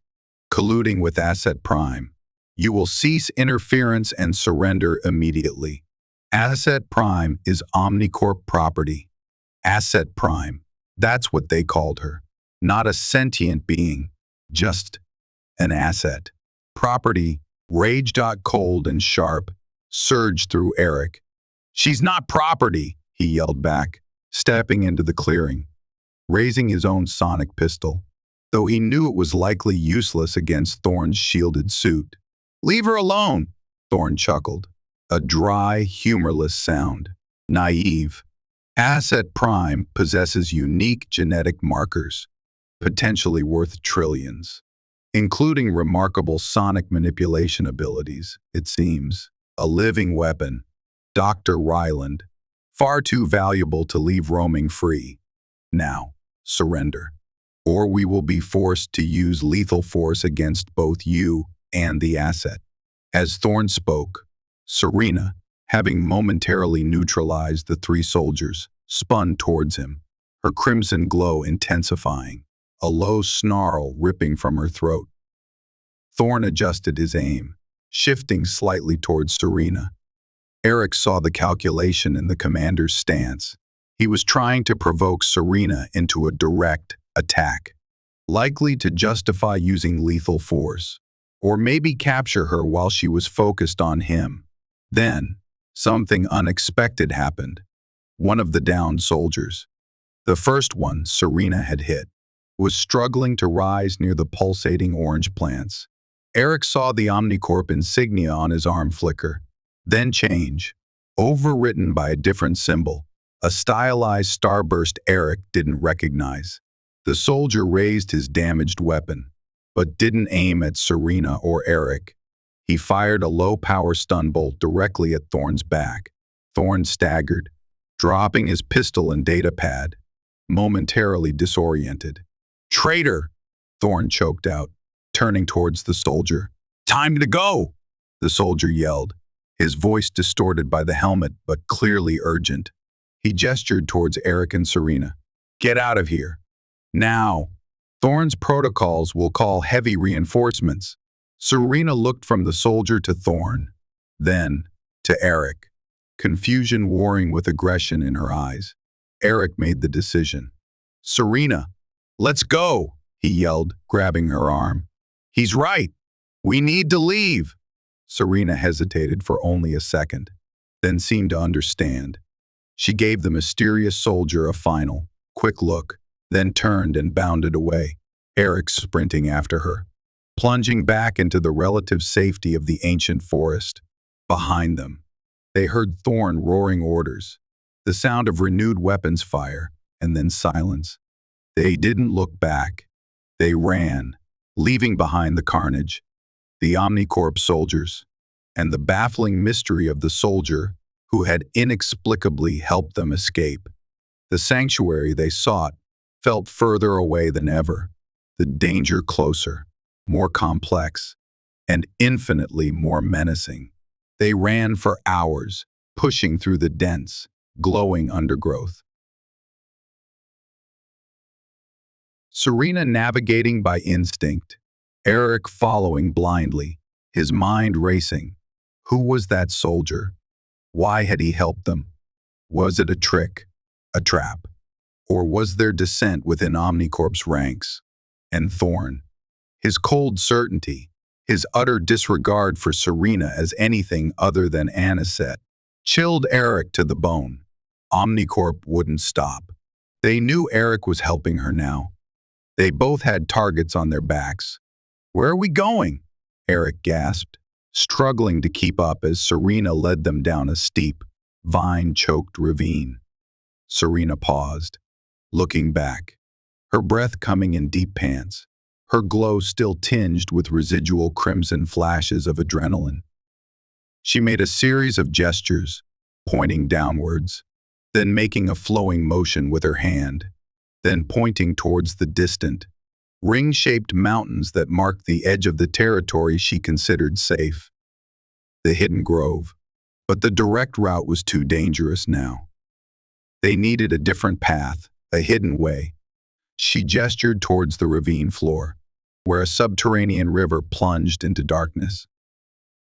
Colluding with Asset Prime, you will cease interference and surrender immediately. Asset Prime is Omni Corp property. Asset Prime, that's what they called her. Not a sentient being, just an asset. Property, rage. Cold and sharp, surged through Eric. She's not property, he yelled back, stepping into the clearing, raising his own sonic pistol, though he knew it was likely useless against Thorn's shielded suit. Leave her alone, Thorn chuckled, a dry, humorless sound. Naive. Asset Prime possesses unique genetic markers, potentially worth trillions, including remarkable sonic manipulation abilities, it seems. A living weapon, Dr. Ryland, far too valuable to leave roaming free. Now, surrender, or we will be forced to use lethal force against both you and the asset. As Thorn spoke, Serena, having momentarily neutralized the three soldiers, spun towards him, her crimson glow intensifying, a low snarl ripping from her throat. Thorn adjusted his aim, shifting slightly towards Serena. Eric saw the calculation in the commander's stance. He was trying to provoke Serena into a direct attack, likely to justify using lethal force, or maybe capture her while she was focused on him. Then, something unexpected happened. One of the downed soldiers, the first one Serena had hit, was struggling to rise near the pulsating orange plants. Eric saw the Omni Corp insignia on his arm flicker, then change, overwritten by a different symbol, a stylized starburst Eric didn't recognize. The soldier raised his damaged weapon, but didn't aim at Serena or Eric. He fired a low-power stun bolt directly at Thorn's back. Thorn staggered, dropping his pistol and datapad, momentarily disoriented. Traitor! Thorn choked out, turning towards the soldier. Time to go! The soldier yelled, his voice distorted by the helmet but clearly urgent. He gestured towards Eric and Serena. Get out of here. Now. Thorn's protocols will call heavy reinforcements. Serena looked from the soldier to Thorn, then to Eric, confusion warring with aggression in her eyes. Eric made the decision. "Serena, let's go," he yelled, grabbing her arm. "He's right. We need to leave." Serena hesitated for only a second, then seemed to understand. She gave the mysterious soldier a final, quick look, then turned and bounded away, Eric sprinting after her, plunging back into the relative safety of the ancient forest. Behind them, they heard Thorn roaring orders, the sound of renewed weapons fire, and then silence. They didn't look back. They ran, leaving behind the carnage, the Omni Corp soldiers, and the baffling mystery of the soldier who had inexplicably helped them escape. The sanctuary they sought felt further away than ever, the danger closer, more complex, and infinitely more menacing. They ran for hours, pushing through the dense, glowing undergrowth. Serena navigating by instinct, Eric following blindly, his mind racing. Who was that soldier? Why had he helped them? Was it a trick, a trap? Or was there dissent within Omnicorp's ranks? And Thorn, his cold certainty, his utter disregard for Serena as anything other than Anisette, chilled Eric to the bone. Omnicorp wouldn't stop. They knew Eric was helping her now. They both had targets on their backs. "Where are we going?" Eric gasped, struggling to keep up as Serena led them down a steep, vine-choked ravine. Serena paused, looking back, her breath coming in deep pants, her glow still tinged with residual crimson flashes of adrenaline. She made a series of gestures, pointing downwards, then making a flowing motion with her hand, then pointing towards the distant, ring-shaped mountains that marked the edge of the territory she considered safe. The hidden grove. But the direct route was too dangerous now. They needed a different path, a hidden way. She gestured towards the ravine floor, where a subterranean river plunged into darkness.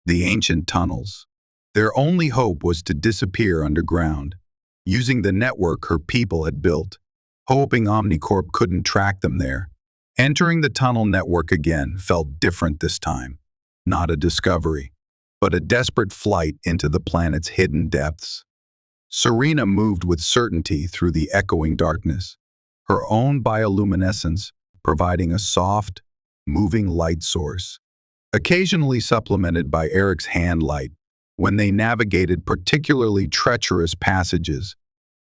The ancient tunnels. Their only hope was to disappear underground, using the network her people had built, hoping Omnicorp couldn't track them there. Entering the tunnel network again felt different this time. Not a discovery, but a desperate flight into the planet's hidden depths. Serena moved with certainty through the echoing darkness, her own bioluminescence providing a soft, moving light source, occasionally supplemented by Eric's hand light when they navigated particularly treacherous passages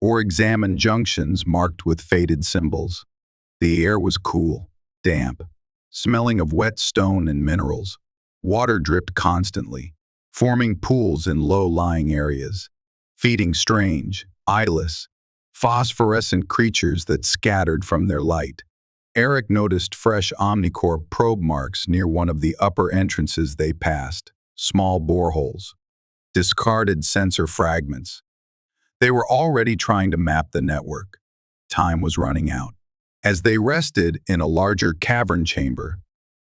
or examined junctions marked with faded symbols. The air was cool, damp, smelling of wet stone and minerals. Water dripped constantly, forming pools in low-lying areas, feeding strange, eyeless, phosphorescent creatures that scattered from their light. Eric noticed fresh Omnicorp probe marks near one of the upper entrances they passed, small boreholes, discarded sensor fragments. They were already trying to map the network. Time was running out. As they rested in a larger cavern chamber,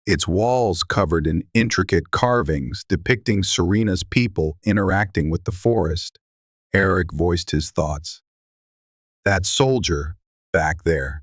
its walls covered in intricate carvings depicting Serena's people interacting with the forest, Eric voiced his thoughts. "That soldier, back there,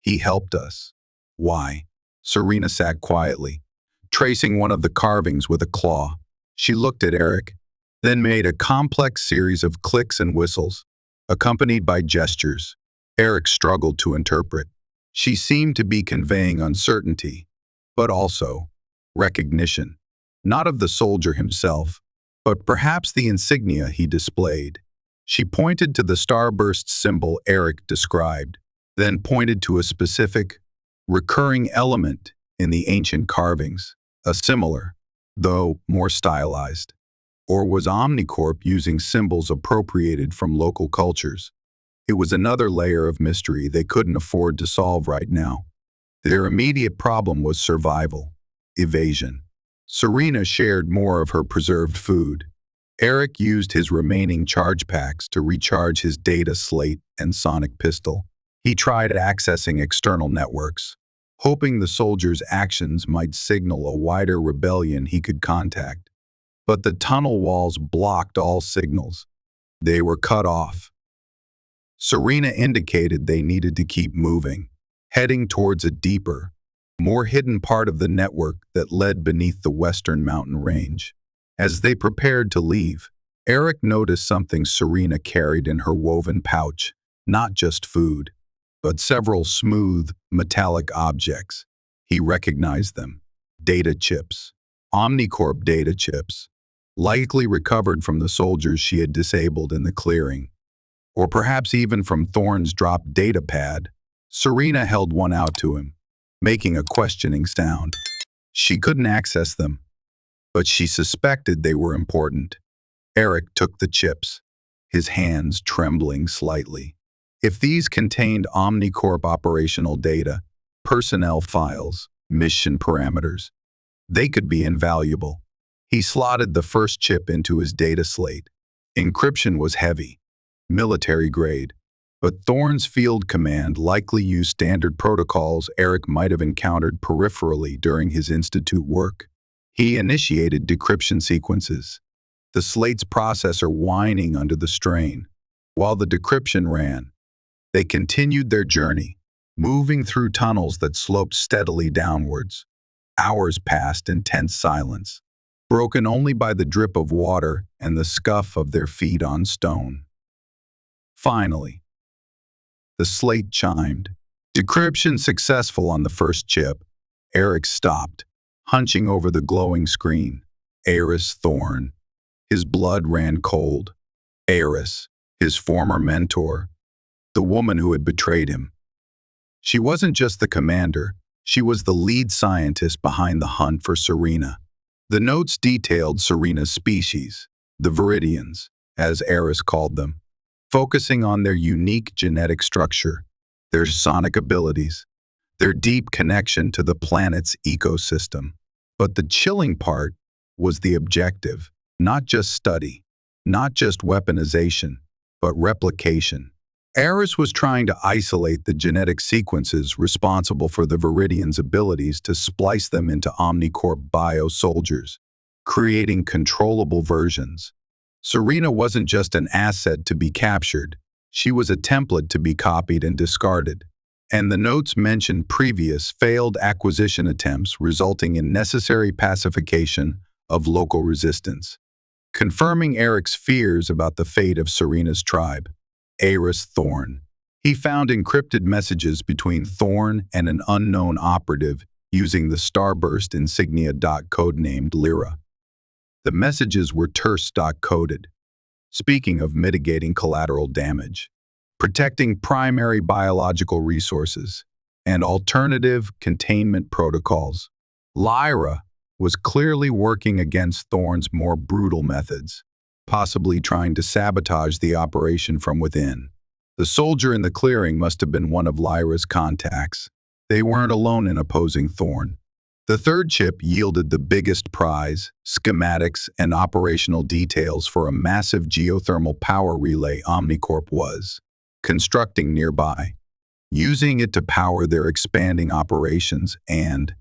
he helped us." "Why?" Serena sat quietly, tracing one of the carvings with a claw. She looked at Eric, then made a complex series of clicks and whistles, accompanied by gestures. Eric struggled to interpret. She seemed to be conveying uncertainty, but also recognition, not of the soldier himself, but perhaps the insignia he displayed. She pointed to the starburst symbol Eric described, then pointed to a specific, recurring element in the ancient carvings, a similar, though more stylized. Or was Omnicorp using symbols appropriated from local cultures? It was another layer of mystery they couldn't afford to solve right now. Their immediate problem was survival, evasion. Serena shared more of her preserved food. Eric used his remaining charge packs to recharge his data slate and sonic pistol. He tried accessing external networks, hoping the soldier's actions might signal a wider rebellion he could contact. but the tunnel walls blocked all signals. They were cut off. Serena indicated they needed to keep moving, heading towards a deeper, more hidden part of the network that led beneath the western mountain range. As they prepared to leave, Eric noticed something Serena carried in her woven pouch, not just food, but several smooth, metallic objects. He recognized them. Data chips. Omni Corp data chips, likely recovered from the soldiers she had disabled in the clearing, or perhaps even from Thorne's dropped data pad. Serena held one out to him, making a questioning sound. She couldn't access them, but she suspected they were important. Eric took the chips, his hands trembling slightly. If these contained Omni Corp operational data, personnel files, mission parameters, they could be invaluable. He slotted the first chip into his data slate. Encryption was heavy, military grade, but Thorne's field command likely used standard protocols Eric might have encountered peripherally during his institute work. He initiated decryption sequences, the slate's processor whining under the strain. While the decryption ran, they continued their journey, moving through tunnels that sloped steadily downwards. Hours passed in tense silence, broken only by the drip of water and the scuff of their feet on stone. Finally, the slate chimed. Decryption successful on the first chip. Eric stopped, hunching over the glowing screen. Eris Thorne. His blood ran cold. Eris, his former mentor, the woman who had betrayed him. She wasn't just the commander, she was the lead scientist behind the hunt for Serena. The notes detailed Serena's species, the Veridians, as Eris called them, focusing on their unique genetic structure, their sonic abilities, their deep connection to the planet's ecosystem. But the chilling part was the objective, not just study, not just weaponization, but replication. Eris was trying to isolate the genetic sequences responsible for the Veridians' abilities to splice them into Omni Corp bio-soldiers, creating controllable versions. Serena wasn't just an asset to be captured, she was a template to be copied and discarded. And the notes mentioned previous failed acquisition attempts resulting in necessary pacification of local resistance, confirming Eric's fears about the fate of Serena's tribe. Eris Thorne. He found encrypted messages between Thorne and an unknown operative using the Starburst insignia codenamed Lyra. The messages were terse coded, speaking of mitigating collateral damage, protecting primary biological resources, and alternative containment protocols. Lyra was clearly working against Thorne's more brutal methods, possibly trying to sabotage the operation from within. The soldier in the clearing must have been one of Lyra's contacts. They weren't alone in opposing Thorne. The third chip yielded the biggest prize, schematics and operational details for a massive geothermal power relay Omni Corp was constructing nearby, using it to power their expanding operations and,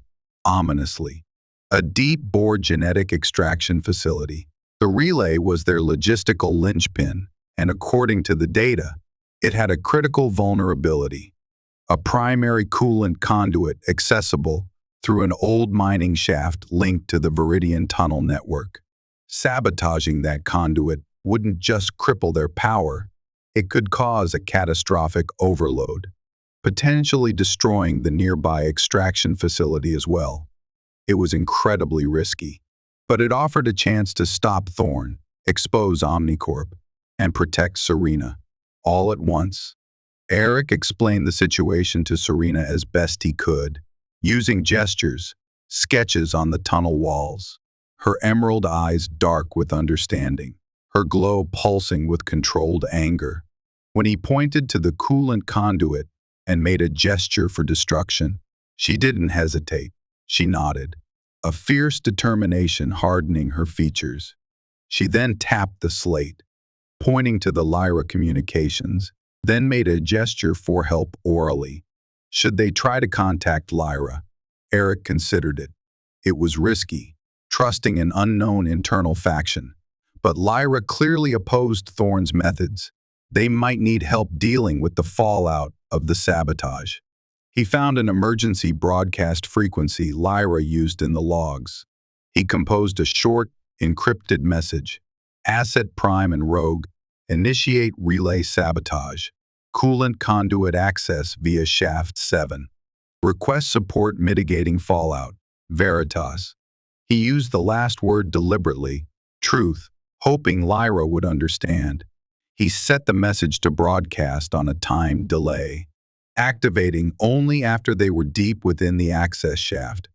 ominously, a deep-bore genetic extraction facility. The relay was their logistical linchpin, and according to the data, it had a critical vulnerability, a primary coolant conduit accessible through an old mining shaft linked to the Veridian tunnel network. Sabotaging that conduit wouldn't just cripple their power, it could cause a catastrophic overload, potentially destroying the nearby extraction facility as well. It was incredibly risky, but it offered a chance to stop Thorne, expose Omni Corp, and protect Serena, all at once. Eric explained the situation to Serena as best he could, using gestures, sketches on the tunnel walls, her emerald eyes dark with understanding, her glow pulsing with controlled anger. When he pointed to the coolant conduit and made a gesture for destruction, she didn't hesitate. She nodded, a fierce determination hardening her features. She then tapped the slate, pointing to the Lyra communications, then made a gesture for help orally. Should they try to contact Lyra? Eric considered it. It was risky. trusting an unknown internal faction. But Lyra clearly opposed Thorne's methods. They might need help dealing with the fallout of the sabotage. He found an emergency broadcast frequency Lyra used in the logs. He composed a short, encrypted message. Asset Prime and Rogue, initiate relay sabotage. Coolant conduit access via Shaft 7. Request support mitigating fallout. Veritas. He used the last word deliberately, truth, hoping Lyra would understand. He set the message to broadcast on a time delay, activating only after they were deep within the access shaft,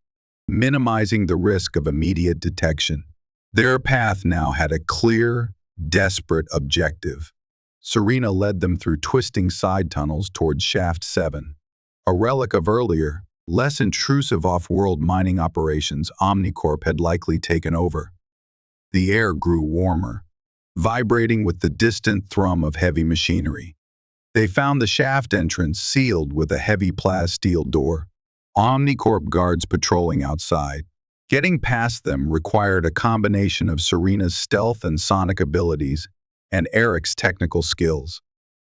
minimizing the risk of immediate detection. Their path now had a clear, desperate objective. Serena led them through twisting side tunnels towards Shaft 7, a relic of earlier, less intrusive off-world mining operations Omni Corp had likely taken over. The air grew warmer, vibrating with the distant thrum of heavy machinery. They found the shaft entrance sealed with a heavy plasteel door. Omni Corp guards patrolling outside. Getting past them required a combination of Serena's stealth and sonic abilities and Eric's technical skills.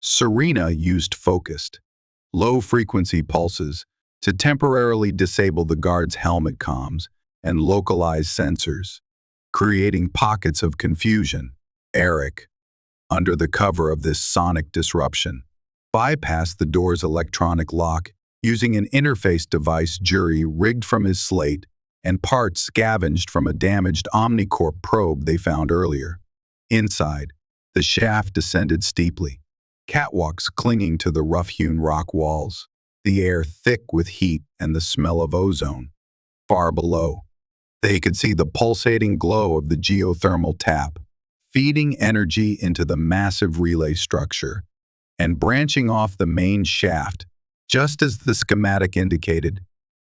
Serena used focused, low-frequency pulses to temporarily disable the guards' helmet comms and localized sensors, creating pockets of confusion. Eric, under the cover of this sonic disruption, bypassed the door's electronic lock using an interface device jury rigged from his slate and parts scavenged from a damaged Omni Corp probe they found earlier. Inside, the shaft descended steeply, catwalks clinging to the rough-hewn rock walls, the air thick with heat and the smell of ozone. Far below, they could see the pulsating glow of the geothermal tap, feeding energy into the massive relay structure, and branching off the main shaft, just as the schematic indicated,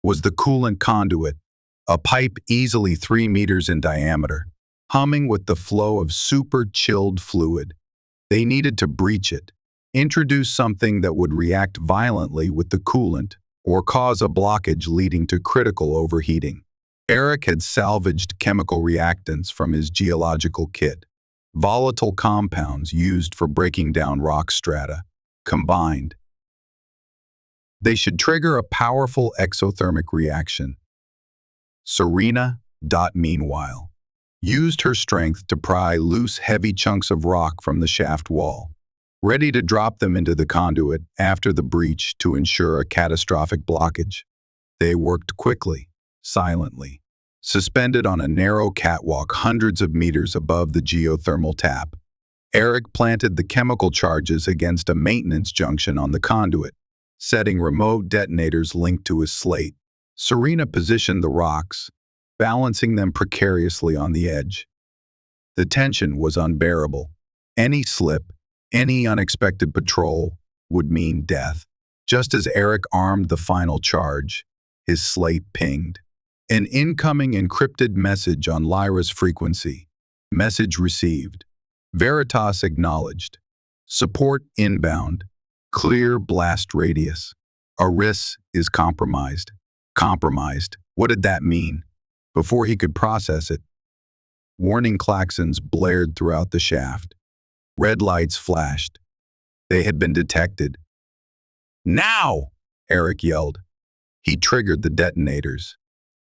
was the coolant conduit, a pipe easily 3 meters in diameter, humming with the flow of super-chilled fluid. They needed to breach it, introduce something that would react violently with the coolant or cause a blockage leading to critical overheating. Eric had salvaged chemical reactants from his geological kit, volatile compounds used for breaking down rock strata. Combined, they should trigger a powerful exothermic reaction. Serena, meanwhile, used her strength to pry loose heavy chunks of rock from the shaft wall, ready to drop them into the conduit after the breach to ensure a catastrophic blockage. They worked quickly, silently, suspended on a narrow catwalk hundreds of meters above the geothermal tap. Eric planted the chemical charges against a maintenance junction on the conduit, setting remote detonators linked to his slate. Serena positioned the rocks, balancing them precariously on the edge. The tension was unbearable. Any slip, any unexpected patrol would mean death. Just as Eric armed the final charge, his slate pinged. An incoming encrypted message on Lyra's frequency. Message received. Veritas acknowledged. Support inbound. Clear blast radius. Aris is compromised. Compromised. What did that mean? Before he could process it, warning klaxons blared throughout the shaft. Red lights flashed. They had been detected. Now! Eric yelled. He triggered the detonators.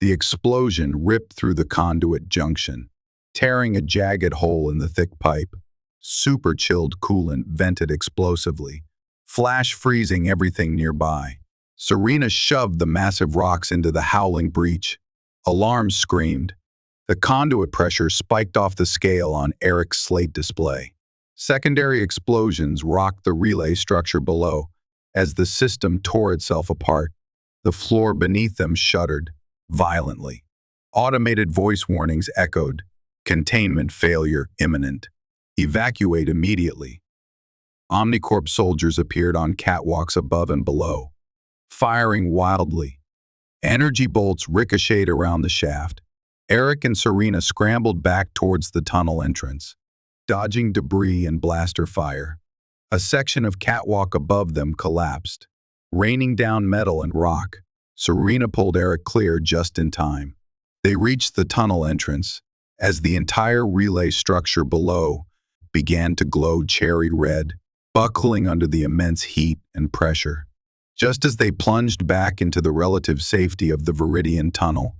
The explosion ripped through the conduit junction, tearing a jagged hole in the thick pipe. Super-chilled coolant vented explosively, flash freezing everything nearby. Serena shoved the massive rocks into the howling breach. Alarms screamed. The conduit pressure spiked off the scale on Eric's slate display. Secondary explosions rocked the relay structure below as the system tore itself apart. The floor beneath them shuddered violently. Automated voice warnings echoed. Containment failure imminent. Evacuate immediately. Omni Corp soldiers appeared on catwalks above and below, firing wildly. Energy bolts ricocheted around the shaft. Eric and Serena scrambled back towards the tunnel entrance, dodging debris and blaster fire. A section of catwalk above them collapsed, raining down metal and rock. Serena pulled Eric clear just in time. They reached the tunnel entrance as the entire relay structure below began to glow cherry red, buckling under the immense heat and pressure. Just as they plunged back into the relative safety of the Veridian tunnel,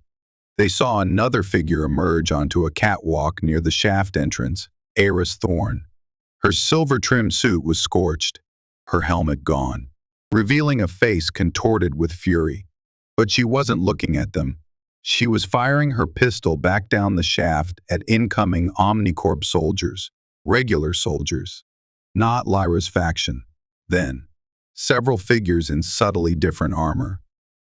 they saw another figure emerge onto a catwalk near the shaft entrance, Eris Thorn. Her silver-trimmed suit was scorched, her helmet gone, revealing a face contorted with fury. But she wasn't looking at them. She was firing her pistol back down the shaft at incoming Omni Corp soldiers, regular soldiers, not Lyra's faction. Then, several figures in subtly different armor,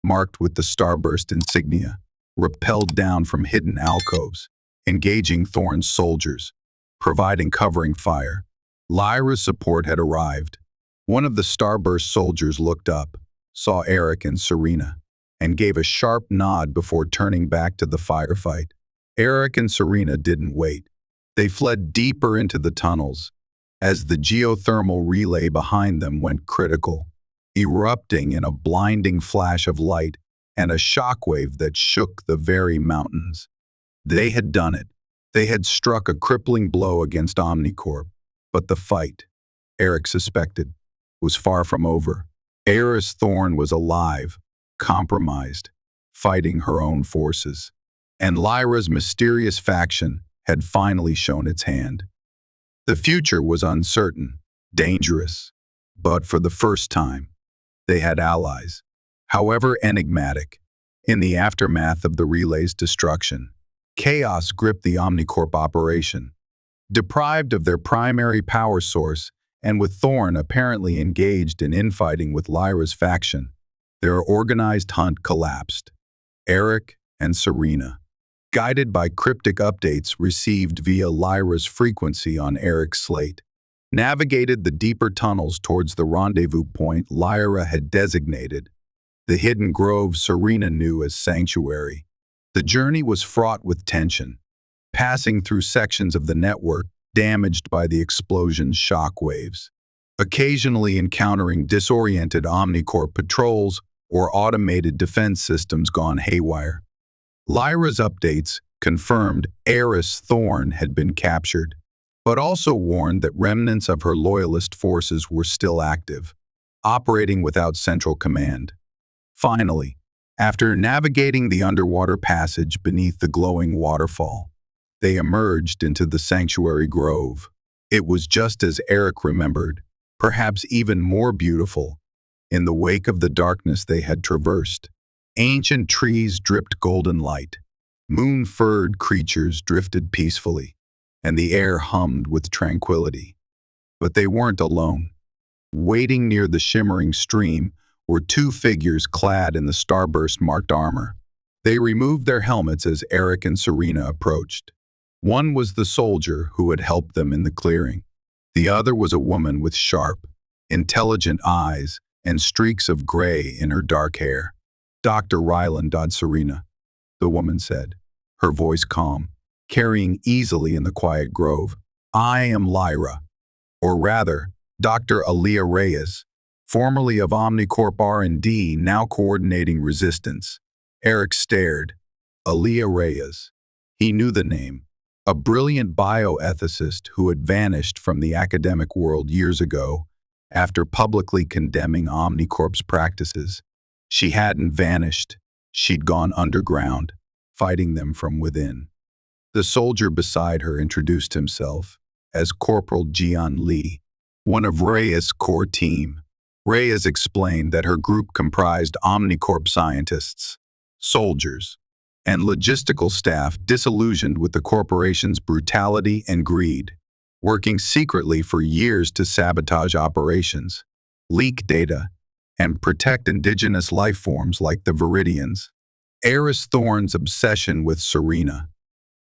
marked with the starburst insignia, rappelled down from hidden alcoves, engaging Thorn's soldiers, providing covering fire. Lyra's support had arrived. One of the starburst soldiers looked up, saw Eric and Serena, and gave a sharp nod before turning back to the firefight. Eric and Serena didn't wait. They fled deeper into the tunnels as the geothermal relay behind them went critical, erupting in a blinding flash of light and a shockwave that shook the very mountains. They had done it. They had struck a crippling blow against Omni Corp. But the fight, Eric suspected, was far from over. Eris Thorn was alive, compromised, fighting her own forces. And Lyra's mysterious faction had finally shown its hand. The future was uncertain, dangerous, but for the first time, they had allies, however enigmatic. In the aftermath of the relay's destruction, chaos gripped the Omnicorp operation. Deprived of their primary power source, and with Thorn apparently engaged in infighting with Lyra's faction, their organized hunt collapsed. Eric and Serena, guided by cryptic updates received via Lyra's frequency on Eric's slate, navigated the deeper tunnels towards the rendezvous point Lyra had designated, the hidden grove Serena knew as Sanctuary. The journey was fraught with tension, passing through sections of the network damaged by the explosion's shockwaves, occasionally encountering disoriented Omnicorp patrols or automated defense systems gone haywire. Lyra's updates confirmed Eris Thorn had been captured, but also warned that remnants of her loyalist forces were still active, operating without central command. Finally, after navigating the underwater passage beneath the glowing waterfall, they emerged into the sanctuary grove. It was just as Eric remembered, perhaps even more beautiful, in the wake of the darkness they had traversed. Ancient trees dripped golden light, moon-furred creatures drifted peacefully, and the air hummed with tranquility. But they weren't alone. Waiting near the shimmering stream were two figures clad in the starburst-marked armor. They removed their helmets as Eric and Serena approached. One was the soldier who had helped them in the clearing. The other was a woman with sharp, intelligent eyes and streaks of gray in her dark hair. "Dr. Ryland," Serena, the woman said, her voice calm, carrying easily in the quiet grove. "I am Lyra, or rather, Dr. Aaliyah Reyes, formerly of Omni Corp R&D, now coordinating resistance." Eric stared. Aaliyah Reyes. He knew the name. A brilliant bioethicist who had vanished from the academic world years ago after publicly condemning Omni Corp's practices. She hadn't vanished. She'd gone underground, fighting them from within. The soldier beside her introduced himself as Corporal Jian Li, one of Reyes' core team. Reyes explained that her group comprised Omni Corp scientists, soldiers, and logistical staff disillusioned with the corporation's brutality and greed, working secretly for years to sabotage operations, leak data, and protect indigenous life forms like the Veridians. Eris Thorn's obsession with Serena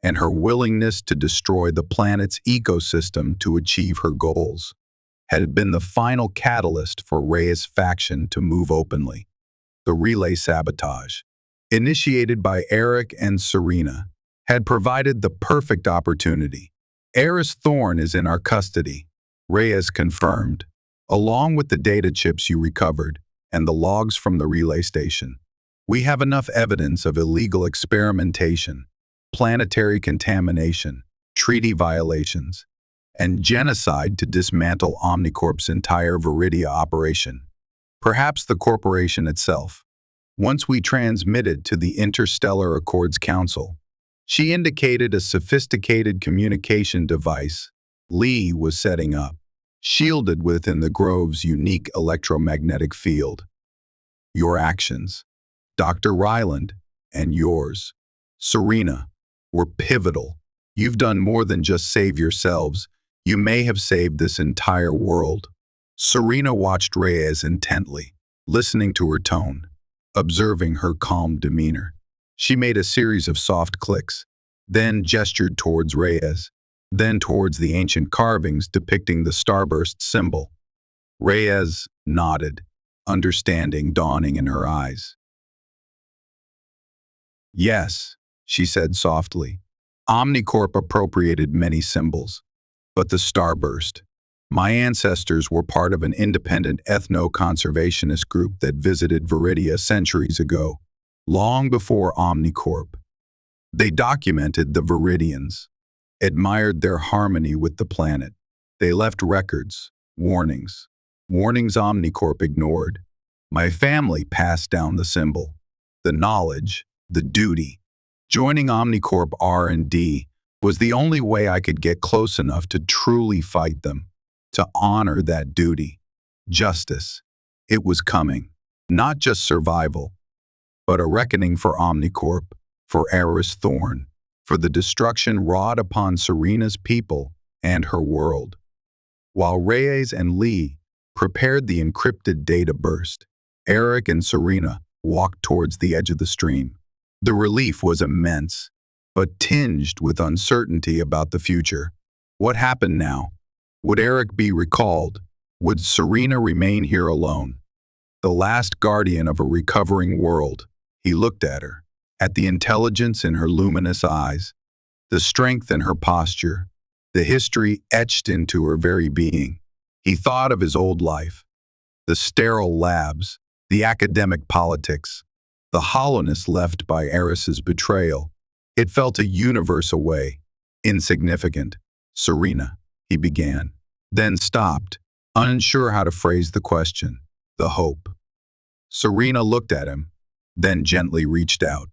and her willingness to destroy the planet's ecosystem to achieve her goals had been the final catalyst for Reyes' faction to move openly. The relay sabotage, initiated by Eric and Serena, had provided the perfect opportunity. "Eris Thorn is in our custody," Reyes confirmed, "along with the data chips you recovered and the logs from the relay station. We have enough evidence of illegal experimentation, planetary contamination, treaty violations, and genocide to dismantle Omni Corp's entire Veridia operation. Perhaps the corporation itself. Once we transmitted to the Interstellar Accords Council, she indicated a sophisticated communication device Lee was setting up, shielded within the Grove's unique electromagnetic field. Your actions, Dr. Ryland, and yours, Serena, were pivotal. You've done more than just save yourselves. You may have saved this entire world. Serena watched Reyes intently, listening to her tone, observing her calm demeanor. She made a series of soft clicks, then gestured towards Reyes, then towards the ancient carvings depicting the starburst symbol. Reyes nodded, understanding dawning in her eyes. Yes, she said softly. Omni Corp appropriated many symbols, but the starburst. My ancestors were part of an independent ethno-conservationist group that visited Veridia centuries ago, long before Omni Corp. They documented the Veridians, admired their harmony with the planet. They left records, warnings Omni Corp ignored. My family passed down the symbol, the knowledge, the duty. Joining Omni Corp R&D was the only way I could get close enough to truly fight them, to honor that duty. Justice. It was coming. Not just survival, but a reckoning for Omni Corp, for Eris Thorn, for the destruction wrought upon Serena's people and her world. While Reyes and Lee prepared the encrypted data burst, Eric and Serena walked towards the edge of the stream. The relief was immense, but tinged with uncertainty about the future. What happened now? Would Eric be recalled? Would Serena remain here alone? The last guardian of a recovering world. He looked at her, at the intelligence in her luminous eyes, the strength in her posture, the history etched into her very being. He thought of his old life, the sterile labs, the academic politics, the hollowness left by Eris's betrayal. It felt a universe away, insignificant. Serena, he began, then stopped, unsure how to phrase the question, the hope. Serena looked at him, then gently reached out,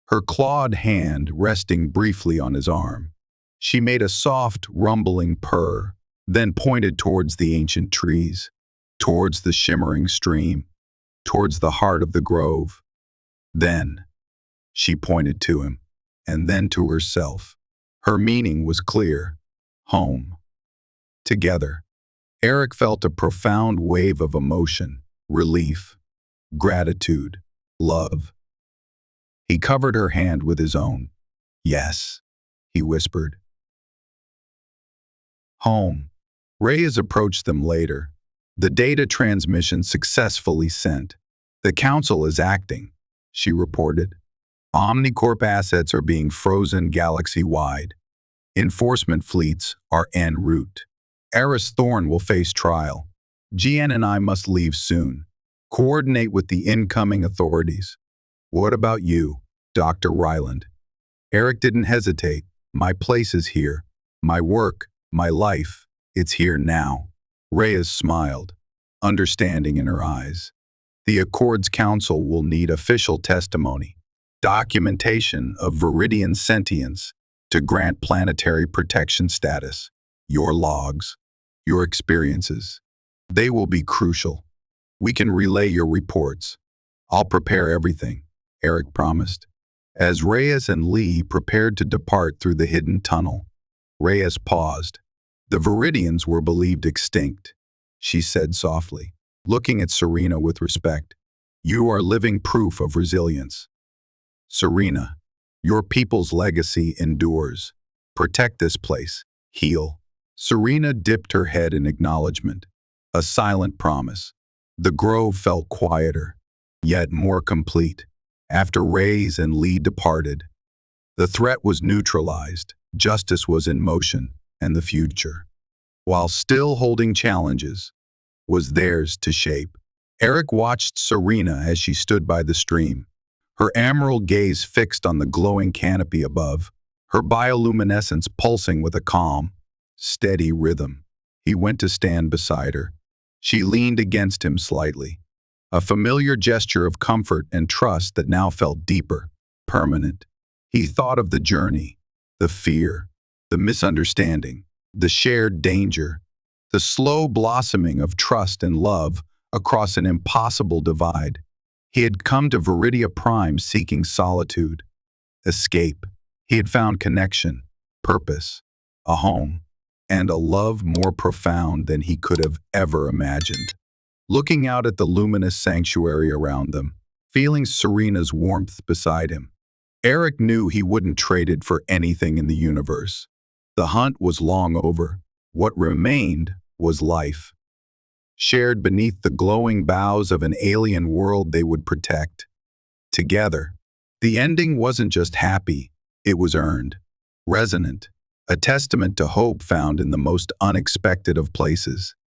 her clawed hand resting briefly on his arm. She made a soft, rumbling purr, then pointed towards the ancient trees, towards the shimmering stream, towards the heart of the grove. Then, she pointed to him, and then to herself. Her meaning was clear. Home. Together. Eric felt a profound wave of emotion, relief, gratitude, love. He covered her hand with his own. Yes, he whispered. Home. Reyes approached them later. The data transmission successfully sent. The council is acting, she reported. Omni Corp assets are being frozen galaxy-wide. Enforcement fleets are en route. Eris Thorn will face trial. GN and I must leave soon. Coordinate with the incoming authorities. What about you, Dr. Ryland? Eric didn't hesitate. My place is here. My work, my life, it's here now. Reyes smiled, understanding in her eyes. The Accords Council will need official testimony, documentation of Veridian sentience to grant planetary protection status. Your logs, your experiences, they will be crucial. We can relay your reports. I'll prepare everything, Eric promised. As Reyes and Lee prepared to depart through the hidden tunnel, Reyes paused. The Veridians were believed extinct, she said softly, looking at Serena with respect. You are living proof of resilience. Serena, your people's legacy endures. Protect this place. Heal. Serena dipped her head in acknowledgement, a silent promise. The grove felt quieter, yet more complete. After Reyes and Lee departed, the threat was neutralized, justice was in motion, and the future, while still holding challenges, was theirs to shape. Eric watched Serena as she stood by the stream, her emerald gaze fixed on the glowing canopy above, her bioluminescence pulsing with a calm, steady rhythm. He went to stand beside her. She leaned against him slightly, a familiar gesture of comfort and trust that now felt deeper, permanent. He thought of the journey, the fear, the misunderstanding, the shared danger, the slow blossoming of trust and love across an impossible divide. He had come to Veridia Prime seeking solitude, escape. He had found connection, purpose, a home, and a love more profound than he could have ever imagined. Looking out at the luminous sanctuary around them, feeling Serena's warmth beside him, Eric knew he wouldn't trade it for anything in the universe. The hunt was long over. What remained was life, shared beneath the glowing boughs of an alien world they would protect. Together. The ending wasn't just happy, it was earned, resonant, a testament to hope found in the most unexpected of places.